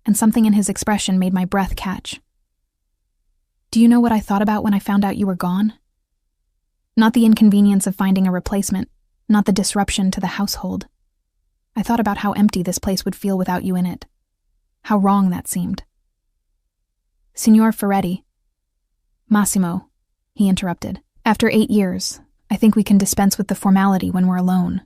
and something in his expression made my breath catch. "Do you know what I thought about when I found out you were gone? Not the inconvenience of finding a replacement, not the disruption to the household. I thought about how empty this place would feel without you in it. How wrong that seemed." "Signor Ferretti." "Massimo," he interrupted. "After 8 years, I think we can dispense with the formality when we're alone."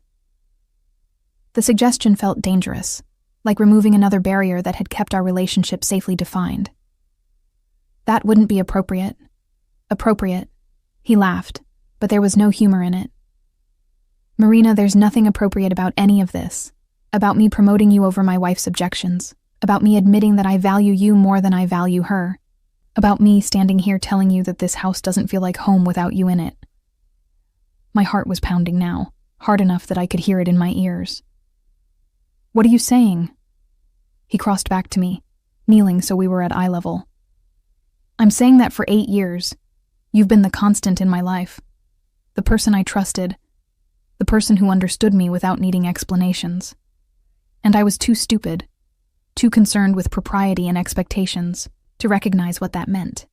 The suggestion felt dangerous, like removing another barrier that had kept our relationship safely defined. "That wouldn't be appropriate." "Appropriate." He laughed, but there was no humor in it. "Marina, there's nothing appropriate about any of this. About me promoting you over my wife's objections. About me admitting that I value you more than I value her. About me standing here telling you that this house doesn't feel like home without you in it." My heart was pounding now, hard enough that I could hear it in my ears. "What are you saying?" He crossed back to me, kneeling so we were at eye level. "I'm saying that for 8 years, you've been the constant in my life. The person I trusted, the person who understood me without needing explanations. And I was too stupid, too concerned with propriety and expectations, to recognize what that meant."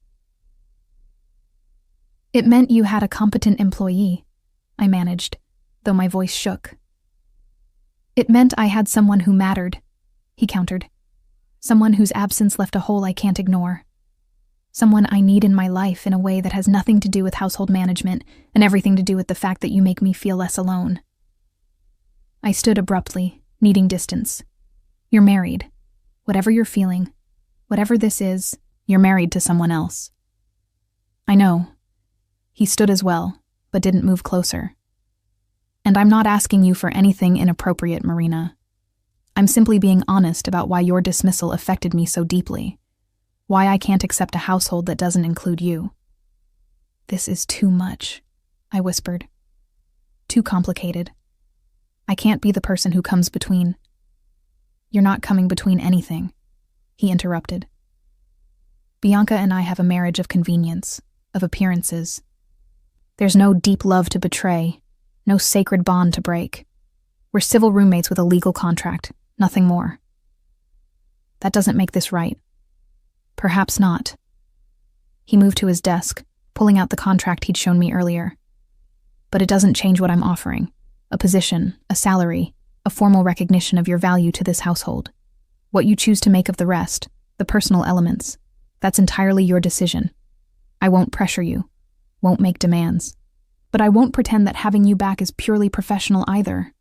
"It meant you had a competent employee," I managed, though my voice shook. "It meant I had someone who mattered," he countered. "Someone whose absence left a hole I can't ignore. Someone I need in my life in a way that has nothing to do with household management and everything to do with the fact that you make me feel less alone." I stood abruptly, needing distance. "You're married. Whatever you're feeling, whatever this is, you're married to someone else." "I know." He stood as well, but didn't move closer. "And I'm not asking you for anything inappropriate, Marina. I'm simply being honest about why your dismissal affected me so deeply. Why I can't accept a household that doesn't include you." "This is too much," I whispered. "Too complicated. I can't be the person who comes between." "You're not coming between anything," he interrupted. "Bianca and I have a marriage of convenience, of appearances. There's no deep love to betray, no sacred bond to break. We're civil roommates with a legal contract, nothing more. That doesn't make this right." "Perhaps not." He moved to his desk, pulling out the contract he'd shown me earlier. "But it doesn't change what I'm offering. A position, a salary, a formal recognition of your value to this household. What you choose to make of the rest, the personal elements, that's entirely your decision. I won't pressure you, won't make demands. But I won't pretend that having you back is purely professional either."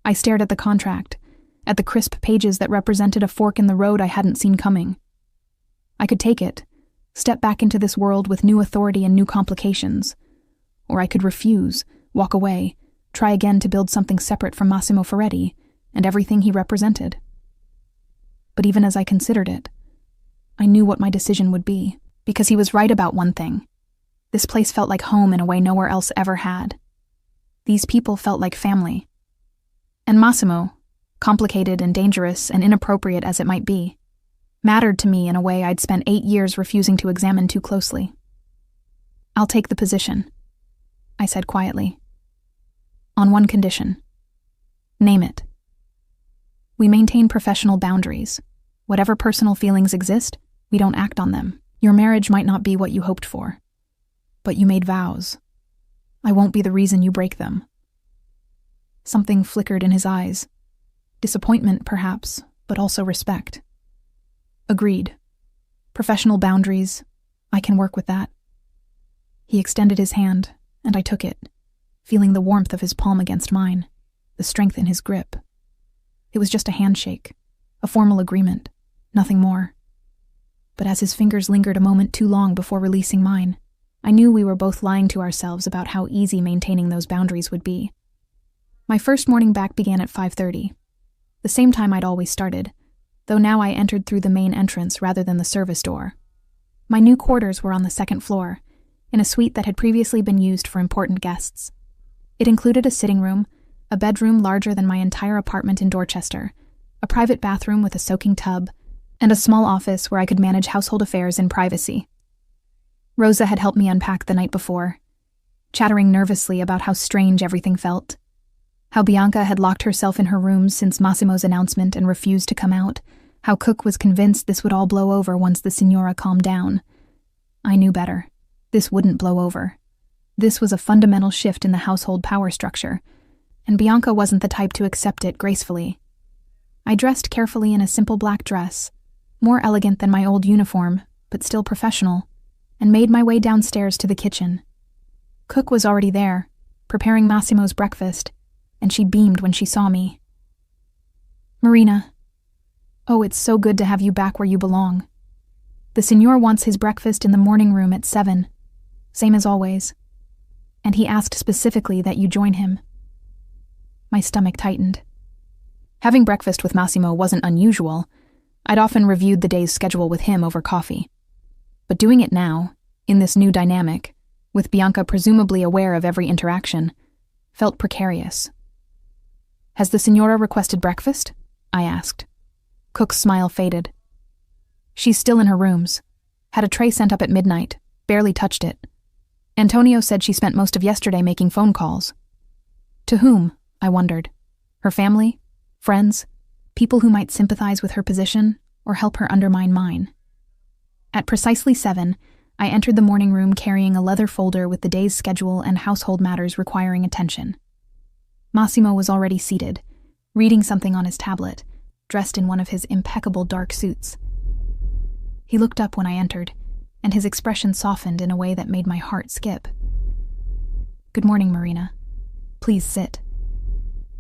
I stared at the contract, at the crisp pages that represented a fork in the road I hadn't seen coming. I could take it, step back into this world with new authority and new complications. Or I could refuse, walk away, try again to build something separate from Massimo Ferretti and everything he represented. But even as I considered it, I knew what my decision would be, because he was right about one thing. This place felt like home in a way nowhere else ever had. These people felt like family. And Massimo, complicated and dangerous and inappropriate as it might be, mattered to me in a way I'd spent 8 years refusing to examine too closely. "I'll take the position," I said quietly. "On one condition." "Name it." "We maintain professional boundaries. Whatever personal feelings exist, we don't act on them. Your marriage might not be what you hoped for, but you made vows. I won't be the reason you break them." Something flickered in his eyes. Disappointment, perhaps, but also respect. "Agreed. Professional boundaries, I can work with that." He extended his hand, and I took it, feeling the warmth of his palm against mine, the strength in his grip. It was just a handshake, a formal agreement, nothing more. But as his fingers lingered a moment too long before releasing mine, I knew we were both lying to ourselves about how easy maintaining those boundaries would be. My first morning back began at 5:30, the same time I'd always started, though now I entered through the main entrance rather than the service door. My new quarters were on the second floor, in a suite that had previously been used for important guests. It included a sitting room, a bedroom larger than my entire apartment in Dorchester, a private bathroom with a soaking tub, and a small office where I could manage household affairs in privacy. Rosa had helped me unpack the night before, chattering nervously about how strange everything felt, how Bianca had locked herself in her room since Massimo's announcement and refused to come out, how Cook was convinced this would all blow over once the Signora calmed down. I knew better. This wouldn't blow over. This was a fundamental shift in the household power structure, and Bianca wasn't the type to accept it gracefully. I dressed carefully in a simple black dress, more elegant than my old uniform, but still professional, and made my way downstairs to the kitchen. Cook was already there, preparing Massimo's breakfast, and she beamed when she saw me. "Marina. Oh, it's so good to have you back where you belong. The Signor wants his breakfast in the morning room at 7, same as always. And he asked specifically that you join him." My stomach tightened. Having breakfast with Massimo wasn't unusual. I'd often reviewed the day's schedule with him over coffee. But doing it now, in this new dynamic, with Bianca presumably aware of every interaction, felt precarious. "Has the Signora requested breakfast?" I asked. Cook's smile faded. "She's still in her rooms. Had a tray sent up at midnight, barely touched it. Antonio said she spent most of yesterday making phone calls." To whom? I wondered. Her family? Friends? People who might sympathize with her position or help her undermine mine. At precisely 7, I entered the morning room carrying a leather folder with the day's schedule and household matters requiring attention. Massimo was already seated, reading something on his tablet, dressed in one of his impeccable dark suits. He looked up when I entered, and his expression softened in a way that made my heart skip. "Good morning, Marina. Please sit."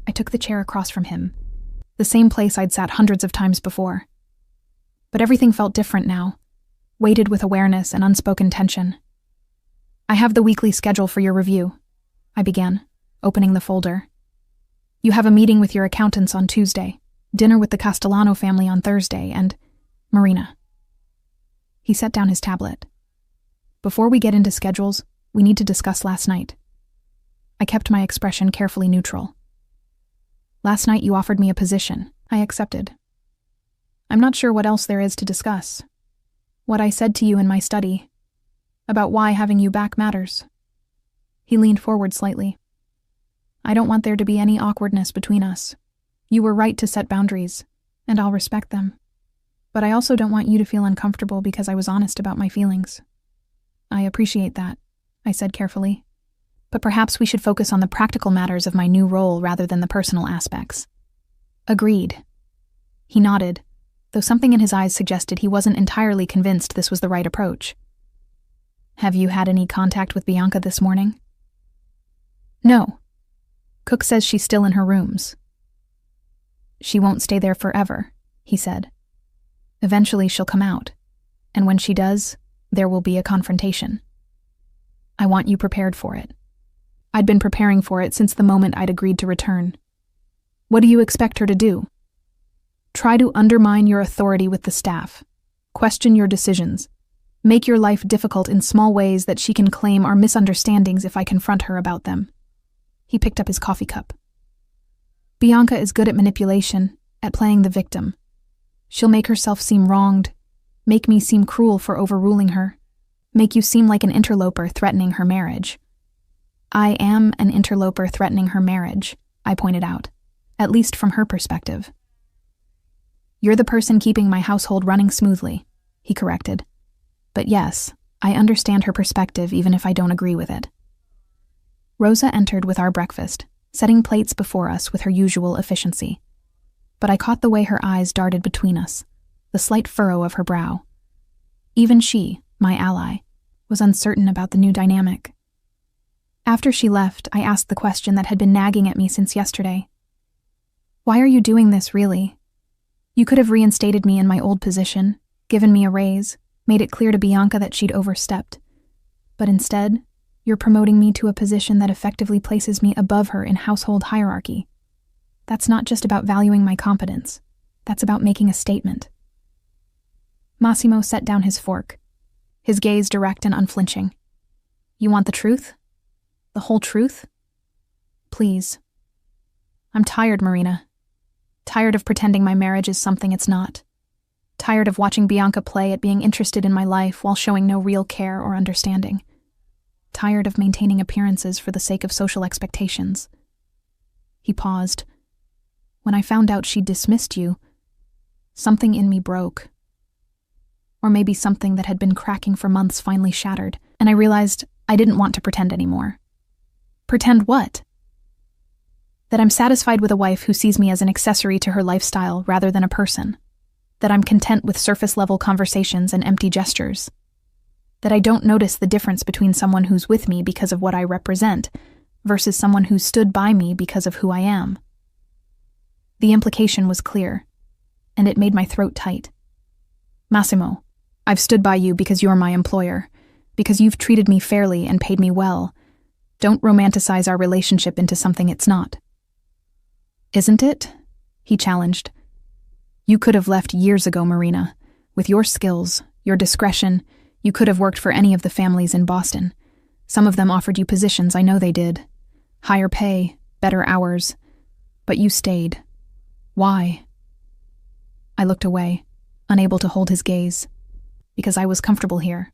I took the chair across from him, the same place I'd sat hundreds of times before. But everything felt different now, weighted with awareness and unspoken tension. "I have the weekly schedule for your review," I began, opening the folder. "You have a meeting with your accountants on Tuesday, dinner with the Castellano family on Thursday, and Marina." He set down his tablet. "Before we get into schedules, we need to discuss last night." I kept my expression carefully neutral. "Last night you offered me a position. I accepted. I'm not sure what else there is to discuss. What I said to you in my study, about why having you back matters." He leaned forward slightly. "I don't want there to be any awkwardness between us. You were right to set boundaries, and I'll respect them. But I also don't want you to feel uncomfortable because I was honest about my feelings." "I appreciate that," I said carefully. "But perhaps we should focus on the practical matters of my new role rather than the personal aspects." "Agreed." He nodded, though something in his eyes suggested he wasn't entirely convinced this was the right approach. "Have you had any contact with Bianca this morning?" "No. Cook says she's still in her rooms." "She won't stay there forever," he said. "Eventually she'll come out, and when she does, there will be a confrontation. I want you prepared for it." I'd been preparing for it since the moment I'd agreed to return. "What do you expect her to do?" "Try to undermine your authority with the staff, question your decisions, make your life difficult in small ways that she can claim are misunderstandings if I confront her about them." He picked up his coffee cup. "Bianca is good at manipulation, at playing the victim. She'll make herself seem wronged, make me seem cruel for overruling her, make you seem like an interloper threatening her marriage." "I am an interloper threatening her marriage," I pointed out, at least from her perspective. "You're the person keeping my household running smoothly," he corrected. "But yes, I understand her perspective even if I don't agree with it." Rosa entered with our breakfast, setting plates before us with her usual efficiency. But I caught the way her eyes darted between us, the slight furrow of her brow. Even she, my ally, was uncertain about the new dynamic. After she left, I asked the question that had been nagging at me since yesterday. "Why are you doing this, really? You could have reinstated me in my old position, given me a raise, made it clear to Bianca that she'd overstepped. But instead, you're promoting me to a position that effectively places me above her in household hierarchy. That's not just about valuing my competence. That's about making a statement." Massimo set down his fork, his gaze direct and unflinching. "You want the truth? The whole truth? Please. I'm tired, Marina. Tired of pretending my marriage is something it's not. tired of watching Bianca play at being interested in my life while showing no real care or understanding. Tired of maintaining appearances for the sake of social expectations. He paused. When I found out she'd dismissed you, something in me broke. Or maybe something that had been cracking for months finally shattered, and I realized I didn't want to pretend anymore. Pretend what? That I'm satisfied with a wife who sees me as an accessory to her lifestyle rather than a person. That I'm content with surface-level conversations and empty gestures. That I don't notice the difference between someone who's with me because of what I represent versus someone who stood by me because of who I am. The implication was clear, and it made my throat tight. Massimo, I've stood by you because you're my employer, because you've treated me fairly and paid me well. Don't romanticize our relationship into something it's not. Isn't it? He challenged. You could have left years ago, Marina. With your skills, your discretion, you could have worked for any of the families in Boston. Some of them offered you positions, I know they did. Higher pay, better hours. But you stayed. Why? I looked away, unable to hold his gaze. Because I was comfortable here.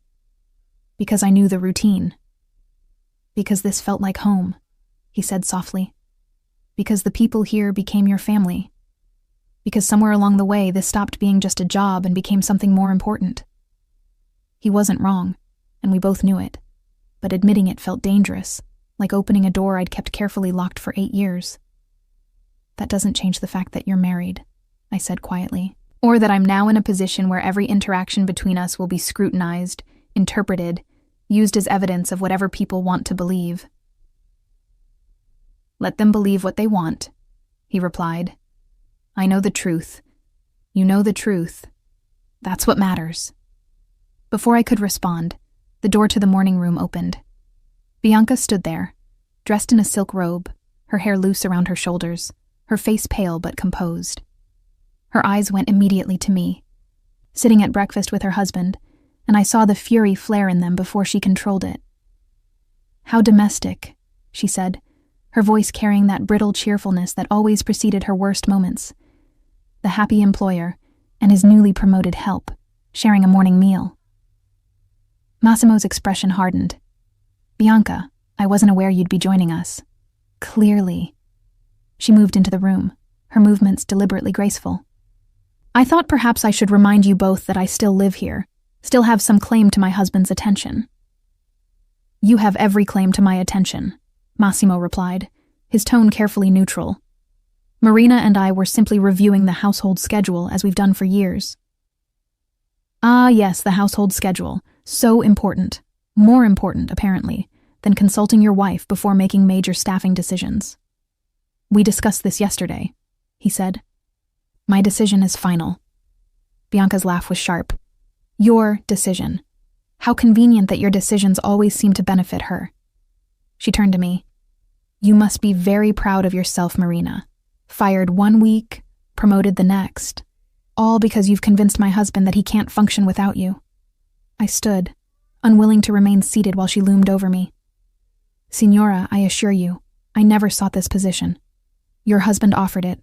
Because I knew the routine. Because this felt like home, he said softly. Because the people here became your family. Because somewhere along the way this stopped being just a job and became something more important. He wasn't wrong, and we both knew it. But admitting it felt dangerous, like opening a door I'd kept carefully locked for 8 years. That doesn't change the fact that you're married, I said quietly. Or that I'm now in a position where every interaction between us will be scrutinized, interpreted, used as evidence of whatever people want to believe. Let them believe what they want, he replied. I know the truth. You know the truth. That's what matters. Before I could respond, the door to the morning room opened. Bianca stood there, dressed in a silk robe, her hair loose around her shoulders, her face pale but composed. Her eyes went immediately to me, sitting at breakfast with her husband, and I saw the fury flare in them before she controlled it. How domestic, she said, her voice carrying that brittle cheerfulness that always preceded her worst moments. The happy employer and his newly promoted help, sharing a morning meal. Massimo's expression hardened. Bianca, I wasn't aware you'd be joining us. Clearly. She moved into the room, her movements deliberately graceful. I thought perhaps I should remind you both that I still live here, still have some claim to my husband's attention. You have every claim to my attention, Massimo replied, his tone carefully neutral. Marina and I were simply reviewing the household schedule as we've done for years. Ah, yes, the household schedule. So important. More important, apparently, than consulting your wife before making major staffing decisions. We discussed this yesterday, he said. My decision is final. Bianca's laugh was sharp. Your decision. How convenient that your decisions always seem to benefit her. She turned to me. You must be very proud of yourself, Marina. Fired 1 week, promoted the next. All because you've convinced my husband that he can't function without you. I stood, unwilling to remain seated while she loomed over me. Signora, I assure you, I never sought this position. Your husband offered it,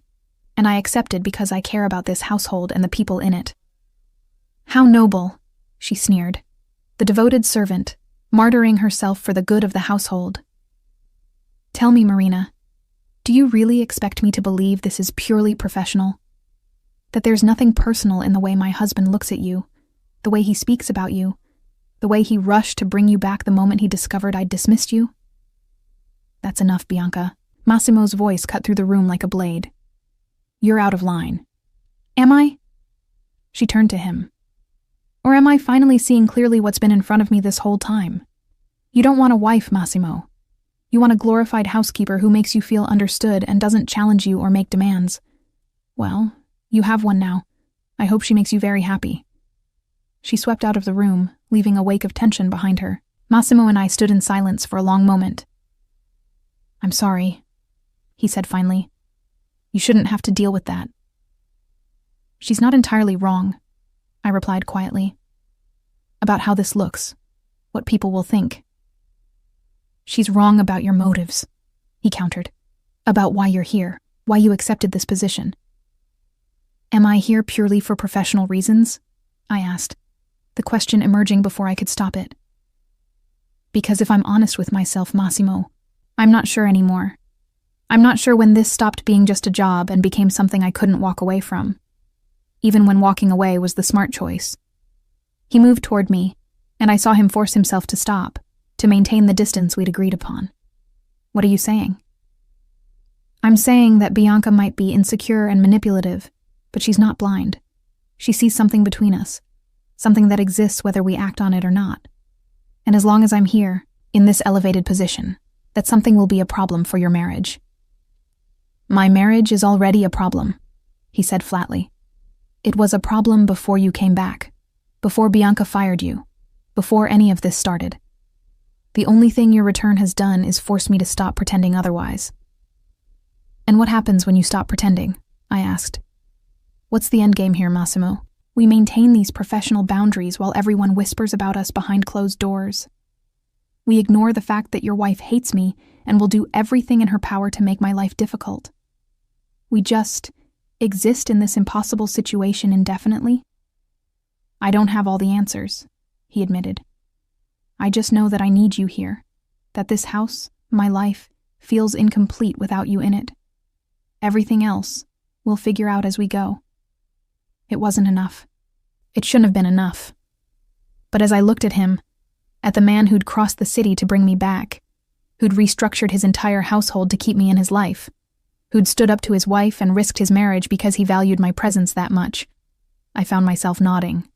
and I accepted because I care about this household and the people in it. How noble, she sneered. The devoted servant, martyring herself for the good of the household. Tell me, Marina, do you really expect me to believe this is purely professional? That there's nothing personal in the way my husband looks at you, the way he speaks about you, the way he rushed to bring you back the moment he discovered I'd dismissed you? That's enough, Bianca. Massimo's voice cut through the room like a blade. You're out of line. Am I? She turned to him. Or am I finally seeing clearly what's been in front of me this whole time? You don't want a wife, Massimo. You want a glorified housekeeper who makes you feel understood and doesn't challenge you or make demands. Well, you have one now. I hope she makes you very happy. She swept out of the room, leaving a wake of tension behind her. Massimo and I stood in silence for a long moment. I'm sorry, he said finally. You shouldn't have to deal with that. She's not entirely wrong, I replied quietly. About how this looks, what people will think. She's wrong about your motives, he countered. About why you're here, why you accepted this position. Am I here purely for professional reasons? I asked, the question emerging before I could stop it. Because if I'm honest with myself, Massimo, I'm not sure anymore. I'm not sure when this stopped being just a job and became something I couldn't walk away from. Even when walking away was the smart choice. He moved toward me, and I saw him force himself to stop, to maintain the distance we'd agreed upon. What are you saying? I'm saying that Bianca might be insecure and manipulative, but she's not blind. She sees something between us, something that exists whether we act on it or not. And as long as I'm here, in this elevated position, that something will be a problem for your marriage. My marriage is already a problem, he said flatly. It was a problem before you came back, before Bianca fired you, before any of this started. The only thing your return has done is force me to stop pretending otherwise. And what happens when you stop pretending? I asked. What's the end game here, Massimo? We maintain these professional boundaries while everyone whispers about us behind closed doors. We ignore the fact that your wife hates me and will do everything in her power to make my life difficult. We just exist in this impossible situation indefinitely. I don't have all the answers, he admitted. I just know that I need you here, that this house, my life, feels incomplete without you in it. Everything else we'll figure out as we go. It wasn't enough. It shouldn't have been enough. But as I looked at him, at the man who'd crossed the city to bring me back, who'd restructured his entire household to keep me in his life, who'd stood up to his wife and risked his marriage because he valued my presence that much, I found myself nodding.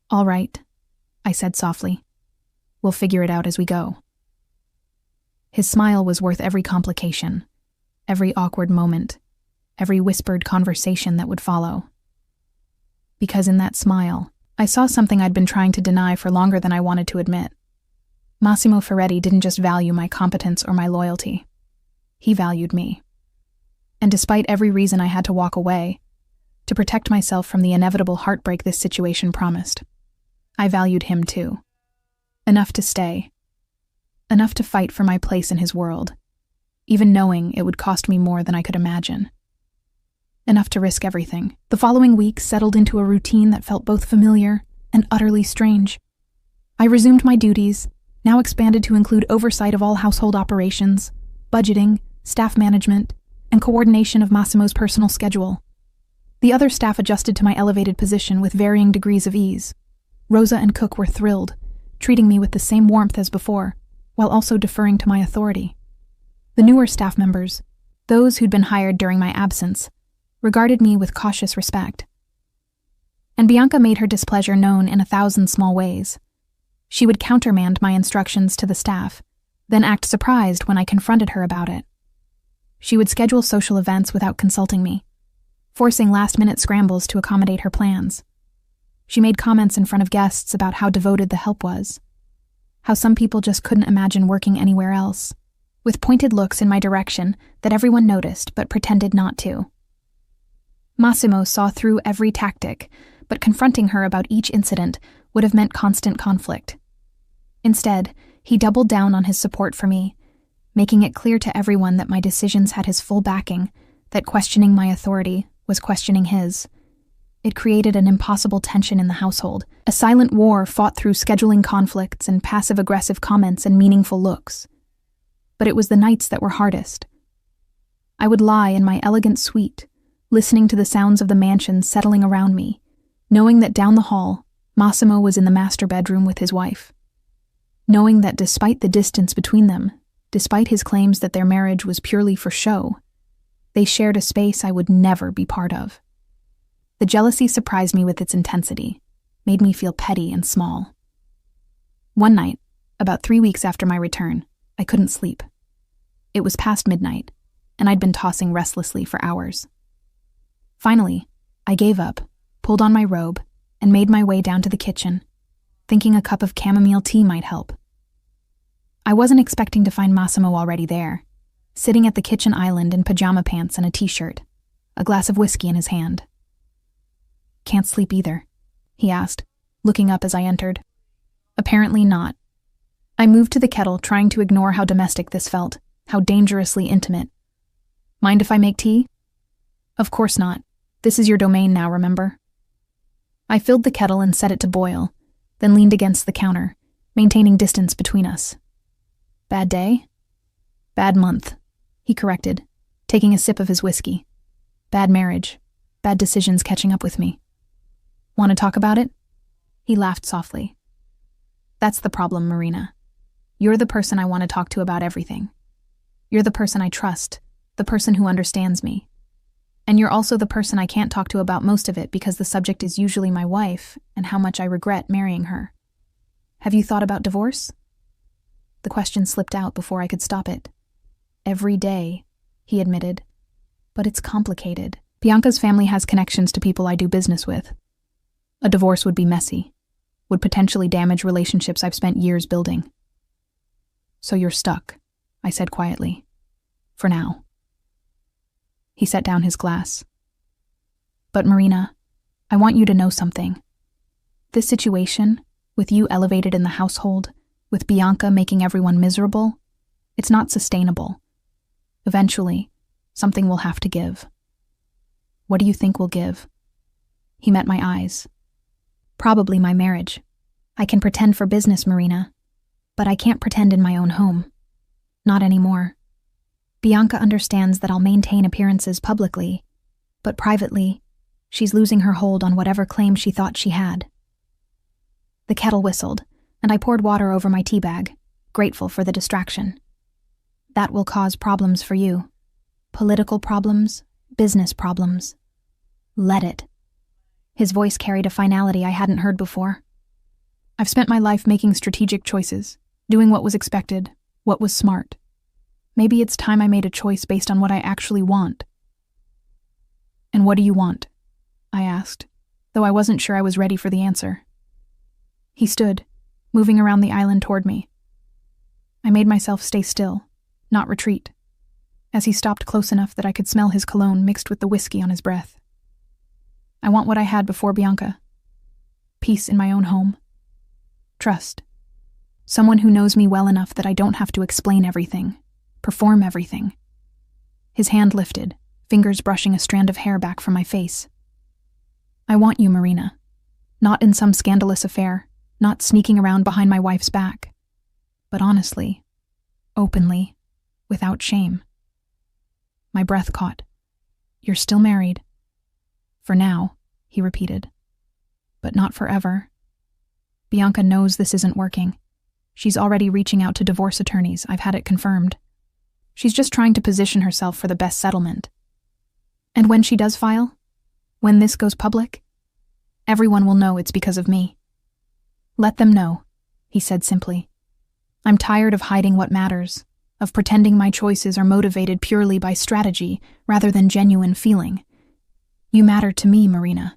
All right, I said softly. We'll figure it out as we go. His smile was worth every complication, every awkward moment, every whispered conversation that would follow. Because in that smile, I saw something I'd been trying to deny for longer than I wanted to admit. Massimo Ferretti didn't just value my competence or my loyalty. He valued me. And despite every reason I had to walk away, to protect myself from the inevitable heartbreak this situation promised, I valued him too. Enough to stay. Enough to fight for my place in his world, even knowing it would cost me more than I could imagine. Enough to risk everything. The following week settled into a routine that felt both familiar and utterly strange. I resumed my duties, now expanded to include oversight of all household operations, budgeting, staff management, and coordination of Massimo's personal schedule. The other staff adjusted to my elevated position with varying degrees of ease. Rosa and Cook were thrilled, treating me with the same warmth as before, while also deferring to my authority. The newer staff members, those who'd been hired during my absence, regarded me with cautious respect. And Bianca made her displeasure known in 1,000 small ways. She would countermand my instructions to the staff, then act surprised when I confronted her about it. She would schedule social events without consulting me, forcing last-minute scrambles to accommodate her plans. She made comments in front of guests about how devoted the help was, how some people just couldn't imagine working anywhere else, with pointed looks in my direction that everyone noticed but pretended not to. Massimo saw through every tactic, but confronting her about each incident would have meant constant conflict. Instead, he doubled down on his support for me, making it clear to everyone that my decisions had his full backing, that questioning my authority was questioning his. It created an impossible tension in the household, a silent war fought through scheduling conflicts and passive-aggressive comments and meaningful looks. But it was the nights that were hardest. I would lie in my elegant suite, listening to the sounds of the mansion settling around me, knowing that down the hall, Massimo was in the master bedroom with his wife. Knowing that despite the distance between them, despite his claims that their marriage was purely for show, they shared a space I would never be part of. The jealousy surprised me with its intensity, made me feel petty and small. One night, about 3 weeks after my return, I couldn't sleep. It was past midnight, and I'd been tossing restlessly for hours. Finally, I gave up, pulled on my robe, and made my way down to the kitchen, thinking a cup of chamomile tea might help. I wasn't expecting to find Massimo already there, sitting at the kitchen island in pajama pants and a t-shirt, a glass of whiskey in his hand. "Can't sleep either?" he asked, looking up as I entered. Apparently not. I moved to the kettle, trying to ignore how domestic this felt, how dangerously intimate. "Mind if I make tea?" "Of course not," This is your domain now, remember? I filled the kettle and set it to boil, then leaned against the counter, maintaining distance between us. Bad day? Bad month, he corrected, taking a sip of his whiskey. Bad marriage. Bad decisions catching up with me. Want to talk about it? He laughed softly. That's the problem, Marina. You're the person I want to talk to about everything. You're the person I trust, the person who understands me. And you're also the person I can't talk to about most of it because the subject is usually my wife and how much I regret marrying her. Have you thought about divorce? The question slipped out before I could stop it. Every day, he admitted. But it's complicated. Bianca's family has connections to people I do business with. A divorce would be messy, would potentially damage relationships I've spent years building. So you're stuck, I said quietly. For now. He set down his glass. But Marina, I want you to know something. This situation, with you elevated in the household, with Bianca making everyone miserable, it's not sustainable. Eventually, something will have to give. What do you think will give? He met my eyes. Probably my marriage. I can pretend for business, Marina, but I can't pretend in my own home. Not anymore. Bianca understands that I'll maintain appearances publicly, but privately, she's losing her hold on whatever claim she thought she had. The kettle whistled, and I poured water over my tea bag, grateful for the distraction. That will cause problems for you. Political problems, business problems. Let it. His voice carried a finality I hadn't heard before. I've spent my life making strategic choices, doing what was expected, what was smart. Maybe it's time I made a choice based on what I actually want. And what do you want? I asked, though I wasn't sure I was ready for the answer. He stood, moving around the island toward me. I made myself stay still, not retreat, as he stopped close enough that I could smell his cologne mixed with the whiskey on his breath. I want what I had before Bianca. Peace in my own home. Trust. Someone who knows me well enough that I don't have to explain everything, perform everything. His hand lifted, fingers brushing a strand of hair back from my face. I want you, Marina. Not in some scandalous affair, not sneaking around behind my wife's back, but honestly, openly, without shame. My breath caught. You're still married. For now, he repeated. But not forever. Bianca knows this isn't working. She's already reaching out to divorce attorneys. I've had it confirmed. She's just trying to position herself for the best settlement. And when she does file, when this goes public, everyone will know it's because of me. Let them know, he said simply. I'm tired of hiding what matters, of pretending my choices are motivated purely by strategy rather than genuine feeling. You matter to me, Marina.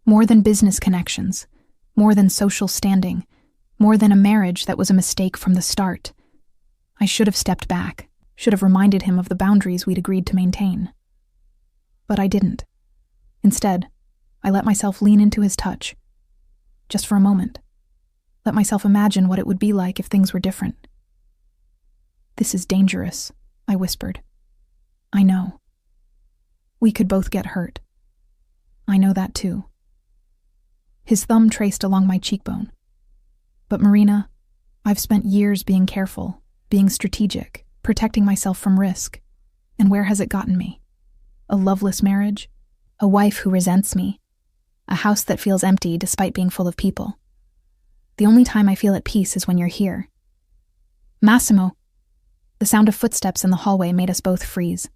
More than business connections, more than social standing, more than a marriage that was a mistake from the start. I should have stepped back, should have reminded him of the boundaries we'd agreed to maintain. But I didn't. Instead, I let myself lean into his touch. Just for a moment. Let myself imagine what it would be like if things were different. This is dangerous, I whispered. I know. We could both get hurt. I know that too. His thumb traced along my cheekbone. But Marina, I've spent years being careful, being strategic, protecting myself from risk. And where has it gotten me? A loveless marriage? A wife who resents me? A house that feels empty despite being full of people? The only time I feel at peace is when you're here. Massimo! The sound of footsteps in the hallway made us both freeze.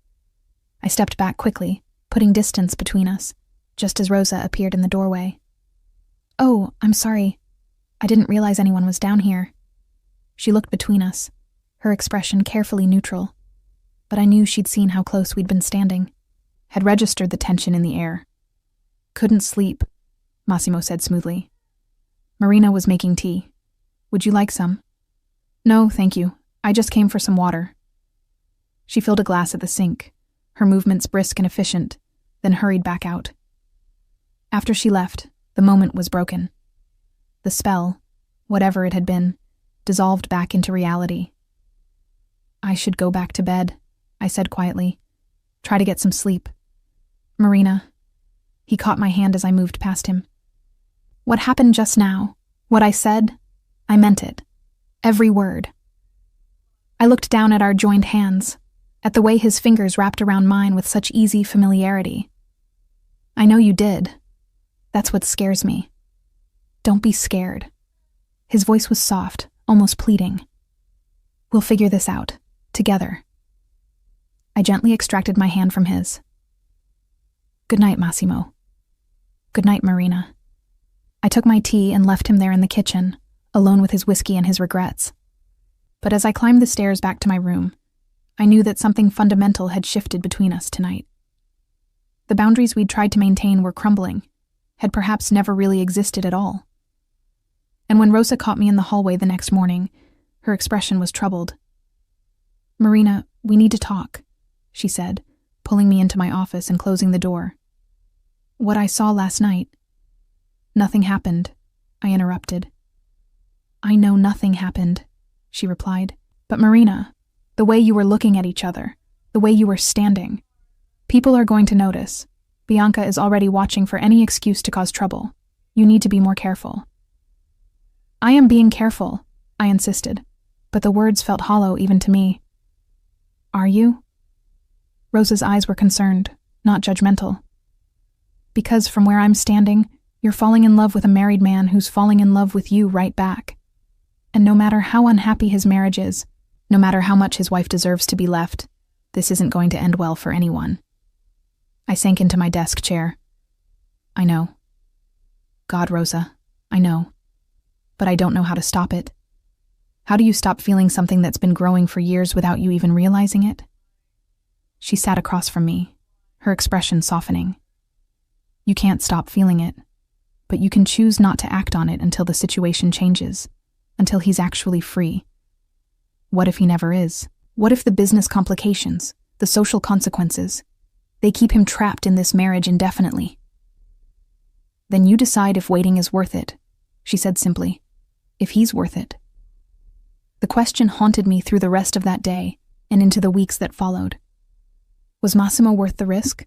I stepped back quickly, putting distance between us, just as Rosa appeared in the doorway. Oh, I'm sorry. I didn't realize anyone was down here. She looked between us, her expression carefully neutral, but I knew she'd seen how close we'd been standing, had registered the tension in the air. Couldn't sleep, Massimo said smoothly. Marina was making tea. Would you like some? No, thank you. I just came for some water. She filled a glass at the sink, her movements brisk and efficient, then hurried back out. After she left, the moment was broken. The spell, whatever it had been, dissolved back into reality. I should go back to bed, I said quietly. Try to get some sleep. Marina, He caught my hand as I moved past him. What happened just now, what I said, I meant it. Every word. I looked down at our joined hands, at the way his fingers wrapped around mine with such easy familiarity. I know you did. That's what scares me. Don't be scared. His voice was soft, almost pleading. We'll figure this out, together. I gently extracted my hand from his. Good night, Massimo. Good night, Marina. I took my tea and left him there in the kitchen, alone with his whiskey and his regrets. But as I climbed the stairs back to my room, I knew that something fundamental had shifted between us tonight. The boundaries we'd tried to maintain were crumbling, had perhaps never really existed at all. And when Rosa caught me in the hallway the next morning, her expression was troubled. Marina, we need to talk, she said, pulling me into my office and closing the door. What I saw last night. Nothing happened, I interrupted. I know nothing happened, she replied. But Marina, the way you were looking at each other, the way you were standing. People are going to notice. Bianca is already watching for any excuse to cause trouble. You need to be more careful. I am being careful, I insisted, but the words felt hollow even to me. Are you? Rosa's eyes were concerned, not judgmental. Because from where I'm standing, you're falling in love with a married man who's falling in love with you right back. And no matter how unhappy his marriage is, no matter how much his wife deserves to be left, this isn't going to end well for anyone. I sank into my desk chair. I know. God, Rosa, I know. But I don't know how to stop it. How do you stop feeling something that's been growing for years without you even realizing it? She sat across from me, her expression softening. You can't stop feeling it, but you can choose not to act on it until the situation changes, until he's actually free. What if he never is? What if the business complications, the social consequences, they keep him trapped in this marriage indefinitely? Then you decide if waiting is worth it, she said simply. If he's worth it. The question haunted me through the rest of that day and into the weeks that followed. Was Massimo worth the risk?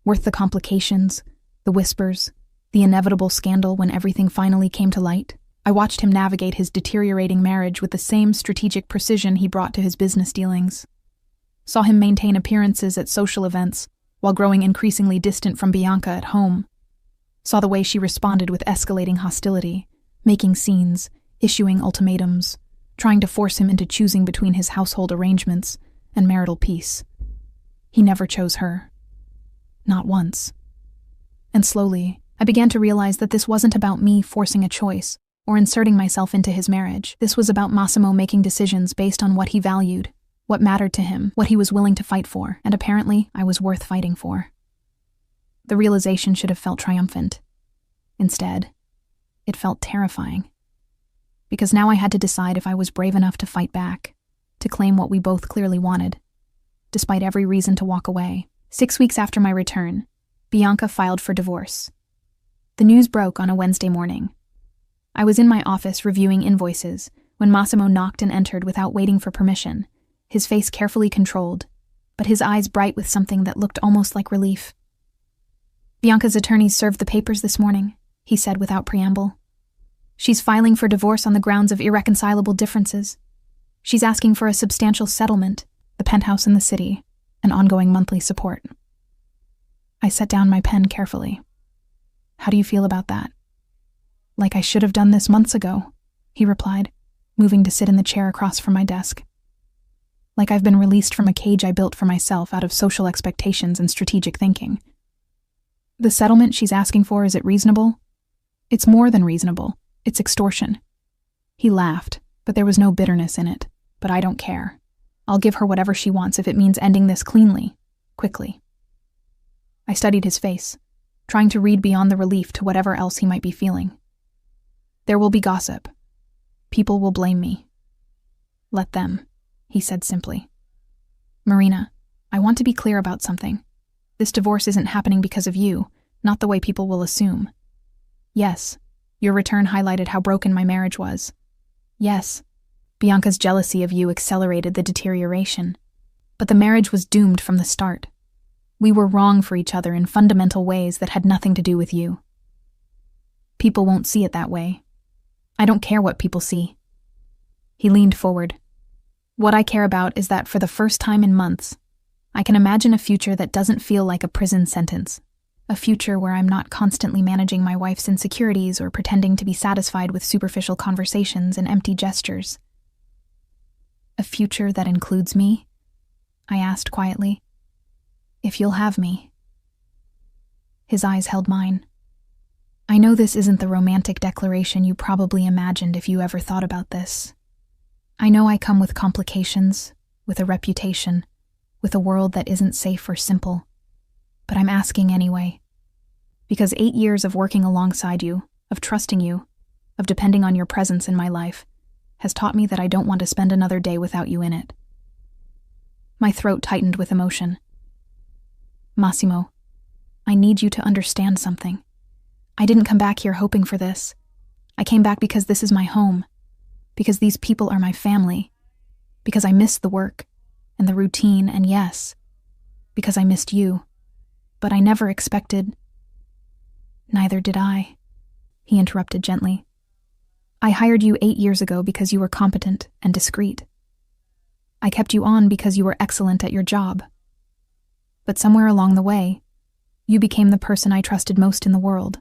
Worth the complications, the whispers, the inevitable scandal when everything finally came to light? I watched him navigate his deteriorating marriage with the same strategic precision he brought to his business dealings. Saw him maintain appearances at social events while growing increasingly distant from Bianca at home. Saw the way she responded with escalating hostility, making scenes, issuing ultimatums, trying to force him into choosing between his household arrangements and marital peace. He never chose her. Not once. And slowly, I began to realize that this wasn't about me forcing a choice or inserting myself into his marriage. This was about Massimo making decisions based on what he valued, what mattered to him, what he was willing to fight for, and apparently I was worth fighting for. The realization should have felt triumphant. Instead, it felt terrifying. Because now I had to decide if I was brave enough to fight back, to claim what we both clearly wanted, despite every reason to walk away. 6 weeks after my return, Bianca filed for divorce. The news broke on a Wednesday morning. I was in my office reviewing invoices when Massimo knocked and entered without waiting for permission, his face carefully controlled, but his eyes bright with something that looked almost like relief. Bianca's attorneys served the papers this morning, he said without preamble. She's filing for divorce on the grounds of irreconcilable differences. She's asking for a substantial settlement, the penthouse in the city, and ongoing monthly support. I set down my pen carefully. How do you feel about that? Like I should have done this months ago, he replied, moving to sit in the chair across from my desk. Like I've been released from a cage I built for myself out of social expectations and strategic thinking. The settlement she's asking for, is it reasonable? It's more than reasonable. It's extortion. He laughed, but there was no bitterness in it. But I don't care. I'll give her whatever she wants if it means ending this cleanly, quickly. I studied his face, trying to read beyond the relief to whatever else he might be feeling. There will be gossip. People will blame me. Let them, he said simply. Marina, I want to be clear about something. This divorce isn't happening because of you, not the way people will assume. Yes, your return highlighted how broken my marriage was. Yes, Bianca's jealousy of you accelerated the deterioration. But the marriage was doomed from the start. We were wrong for each other in fundamental ways that had nothing to do with you. People won't see it that way. I don't care what people see." He leaned forward. "What I care about is that for the first time in months, I can imagine a future that doesn't feel like a prison sentence. A future where I'm not constantly managing my wife's insecurities or pretending to be satisfied with superficial conversations and empty gestures." "A future that includes me?" I asked quietly. "If you'll have me." His eyes held mine. "I know this isn't the romantic declaration you probably imagined if you ever thought about this. I know I come with complications, with a reputation, with a world that isn't safe or simple. But I'm asking anyway. Because 8 years of working alongside you, of trusting you, of depending on your presence in my life, has taught me that I don't want to spend another day without you in it." My throat tightened with emotion. "Massimo, I need you to understand something. I didn't come back here hoping for this. I came back because this is my home, because these people are my family, because I missed the work and the routine, and yes, because I missed you. But I never expected—" "Neither did I," he interrupted gently. "I hired you 8 years ago because you were competent and discreet. I kept you on because you were excellent at your job. But somewhere along the way, you became the person I trusted most in the world.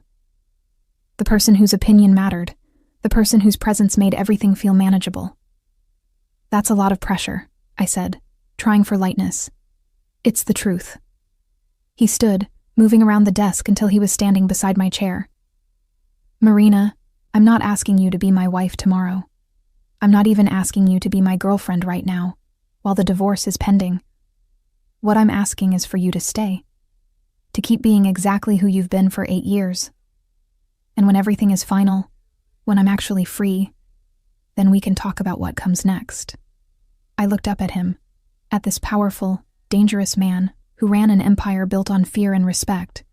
The person whose opinion mattered, the person whose presence made everything feel manageable." "That's a lot of pressure," I said, trying for lightness. "It's the truth." He stood, moving around the desk until he was standing beside my chair. "Marina, I'm not asking you to be my wife tomorrow. I'm not even asking you to be my girlfriend right now, while the divorce is pending. What I'm asking is for you to stay, to keep being exactly who you've been for 8 years. And when everything is final, when I'm actually free, then we can talk about what comes next." I looked up at him, at this powerful, dangerous man who ran an empire built on fear and respect,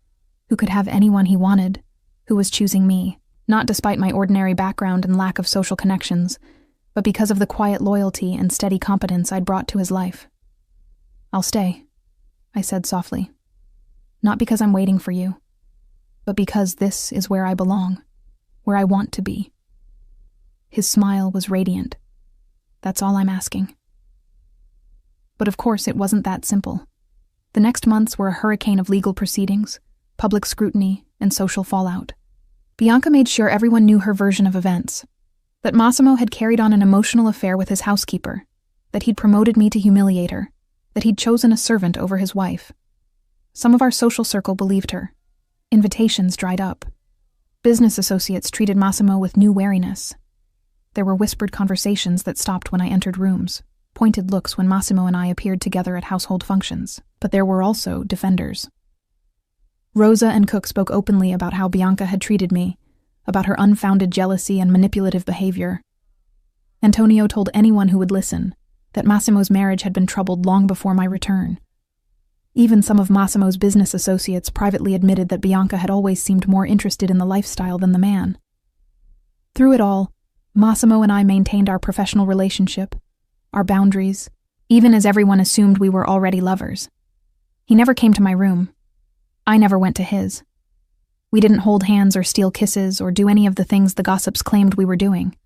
who could have anyone he wanted, who was choosing me, not despite my ordinary background and lack of social connections, but because of the quiet loyalty and steady competence I'd brought to his life. "I'll stay," I said softly. "Not because I'm waiting for you, but because this is where I belong, where I want to be." His smile was radiant. "That's all I'm asking." But of course it wasn't that simple. The next months were a hurricane of legal proceedings, public scrutiny, and social fallout. Bianca made sure everyone knew her version of events, that Massimo had carried on an emotional affair with his housekeeper, that he'd promoted me to humiliate her, that he'd chosen a servant over his wife. Some of our social circle believed her. Invitations dried up. Business associates treated Massimo with new wariness. There were whispered conversations that stopped when I entered rooms, pointed looks when Massimo and I appeared together at household functions. But there were also defenders. Rosa and Cook spoke openly about how Bianca had treated me, about her unfounded jealousy and manipulative behavior. Antonio told anyone who would listen that Massimo's marriage had been troubled long before my return. Even some of Massimo's business associates privately admitted that Bianca had always seemed more interested in the lifestyle than the man. Through it all, Massimo and I maintained our professional relationship, our boundaries, even as everyone assumed we were already lovers. He never came to my room. I never went to his. We didn't hold hands or steal kisses or do any of the things the gossips claimed we were doing.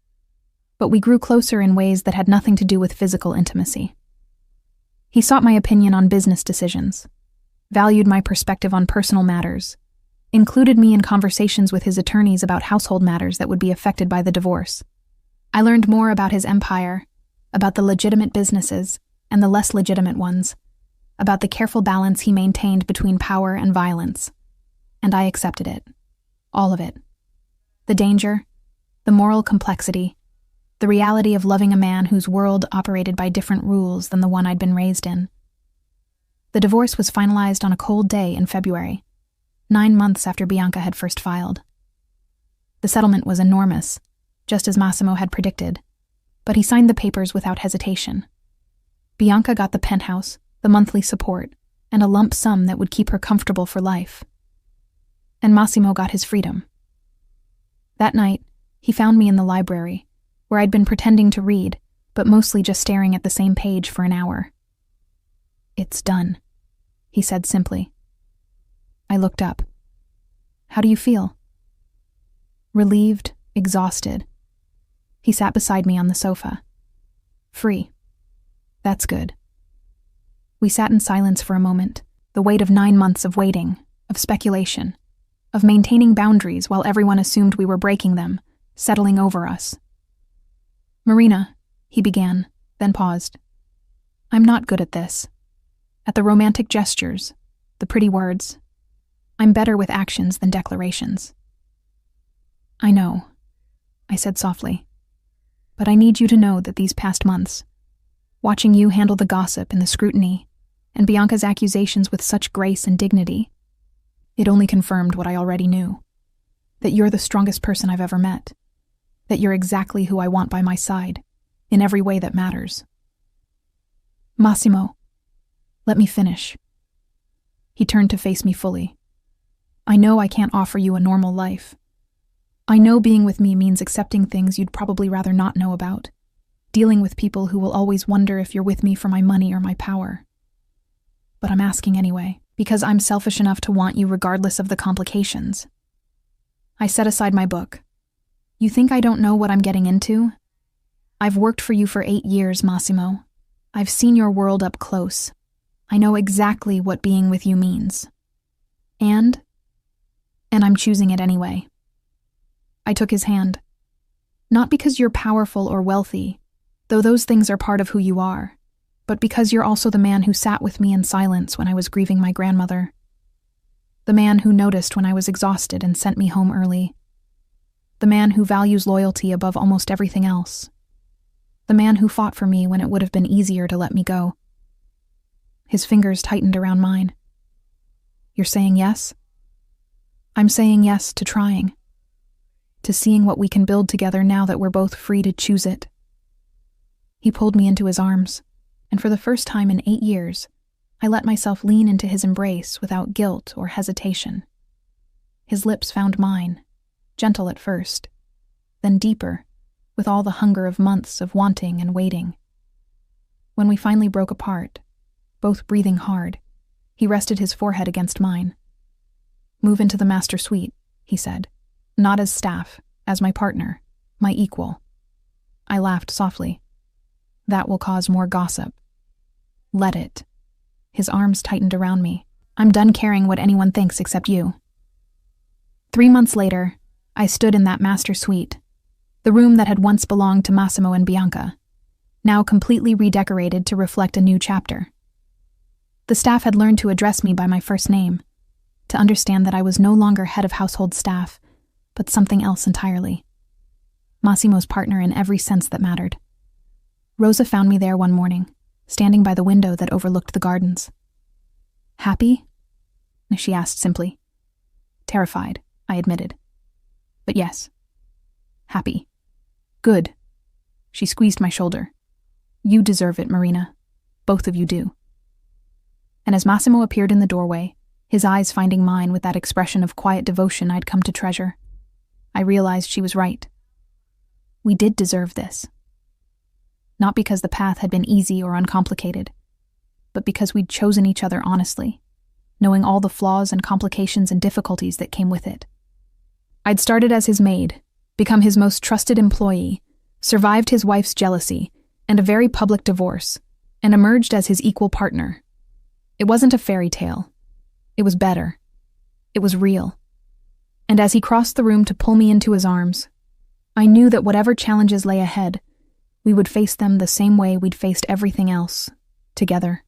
But we grew closer in ways that had nothing to do with physical intimacy. He sought my opinion on business decisions, valued my perspective on personal matters, included me in conversations with his attorneys about household matters that would be affected by the divorce. I learned more about his empire, about the legitimate businesses and the less legitimate ones, about the careful balance he maintained between power and violence. And I accepted it. All of it. The danger, the moral complexity, the reality of loving a man whose world operated by different rules than the one I'd been raised in. The divorce was finalized on a cold day in February, 9 months after Bianca had first filed. The settlement was enormous, just as Massimo had predicted, but he signed the papers without hesitation. Bianca got the penthouse, the monthly support, and a lump sum that would keep her comfortable for life. And Massimo got his freedom. That night, he found me in the library, where I'd been pretending to read, but mostly just staring at the same page for an hour. "It's done," he said simply. I looked up. How do you feel? Relieved, exhausted. He sat beside me on the sofa. Free. That's good. We sat in silence for a moment, the weight of 9 months of waiting, of speculation, of maintaining boundaries while everyone assumed we were breaking them, settling over us. Marina, he began, then paused. I'm not good at this. At the romantic gestures, the pretty words. I'm better with actions than declarations. I know, I said softly. But I need you to know that these past months, watching you handle the gossip and the scrutiny, and Bianca's accusations with such grace and dignity, it only confirmed what I already knew. That you're the strongest person I've ever met. That you're exactly who I want by my side, in every way that matters. Massimo, let me finish. He turned to face me fully. I know I can't offer you a normal life. I know being with me means accepting things you'd probably rather not know about, dealing with people who will always wonder if you're with me for my money or my power. But I'm asking anyway, because I'm selfish enough to want you regardless of the complications. I set aside my book. You think I don't know what I'm getting into? I've worked for you for 8 years, Massimo. I've seen your world up close. I know exactly what being with you means. And I'm choosing it anyway. I took his hand. Not because you're powerful or wealthy, though those things are part of who you are, but because you're also the man who sat with me in silence when I was grieving my grandmother. The man who noticed when I was exhausted and sent me home early. The man who values loyalty above almost everything else. The man who fought for me when it would have been easier to let me go. His fingers tightened around mine. You're saying yes? I'm saying yes to trying. To seeing what we can build together now that we're both free to choose it. He pulled me into his arms, and for the first time in 8 years, I let myself lean into his embrace without guilt or hesitation. His lips found mine, gentle at first, then deeper, with all the hunger of months of wanting and waiting. When we finally broke apart, both breathing hard, he rested his forehead against mine. Move into the master suite, he said. Not as staff, as my partner, my equal. I laughed softly. That will cause more gossip. Let it. His arms tightened around me. I'm done caring what anyone thinks except you. 3 months later, I stood in that master suite, the room that had once belonged to Massimo and Bianca, now completely redecorated to reflect a new chapter. The staff had learned to address me by my first name, to understand that I was no longer head of household staff, but something else entirely. Massimo's partner in every sense that mattered. Rosa found me there one morning, standing by the window that overlooked the gardens. Happy? She asked simply. Terrified, I admitted. But yes. Happy. Good. She squeezed my shoulder. You deserve it, Marina. Both of you do. And as Massimo appeared in the doorway, his eyes finding mine with that expression of quiet devotion I'd come to treasure, I realized she was right. We did deserve this. Not because the path had been easy or uncomplicated, but because we'd chosen each other honestly, knowing all the flaws and complications and difficulties that came with it. I'd started as his maid, become his most trusted employee, survived his wife's jealousy and a very public divorce, and emerged as his equal partner. It wasn't a fairy tale. It was better. It was real. And as he crossed the room to pull me into his arms, I knew that whatever challenges lay ahead, we would face them the same way we'd faced everything else, together.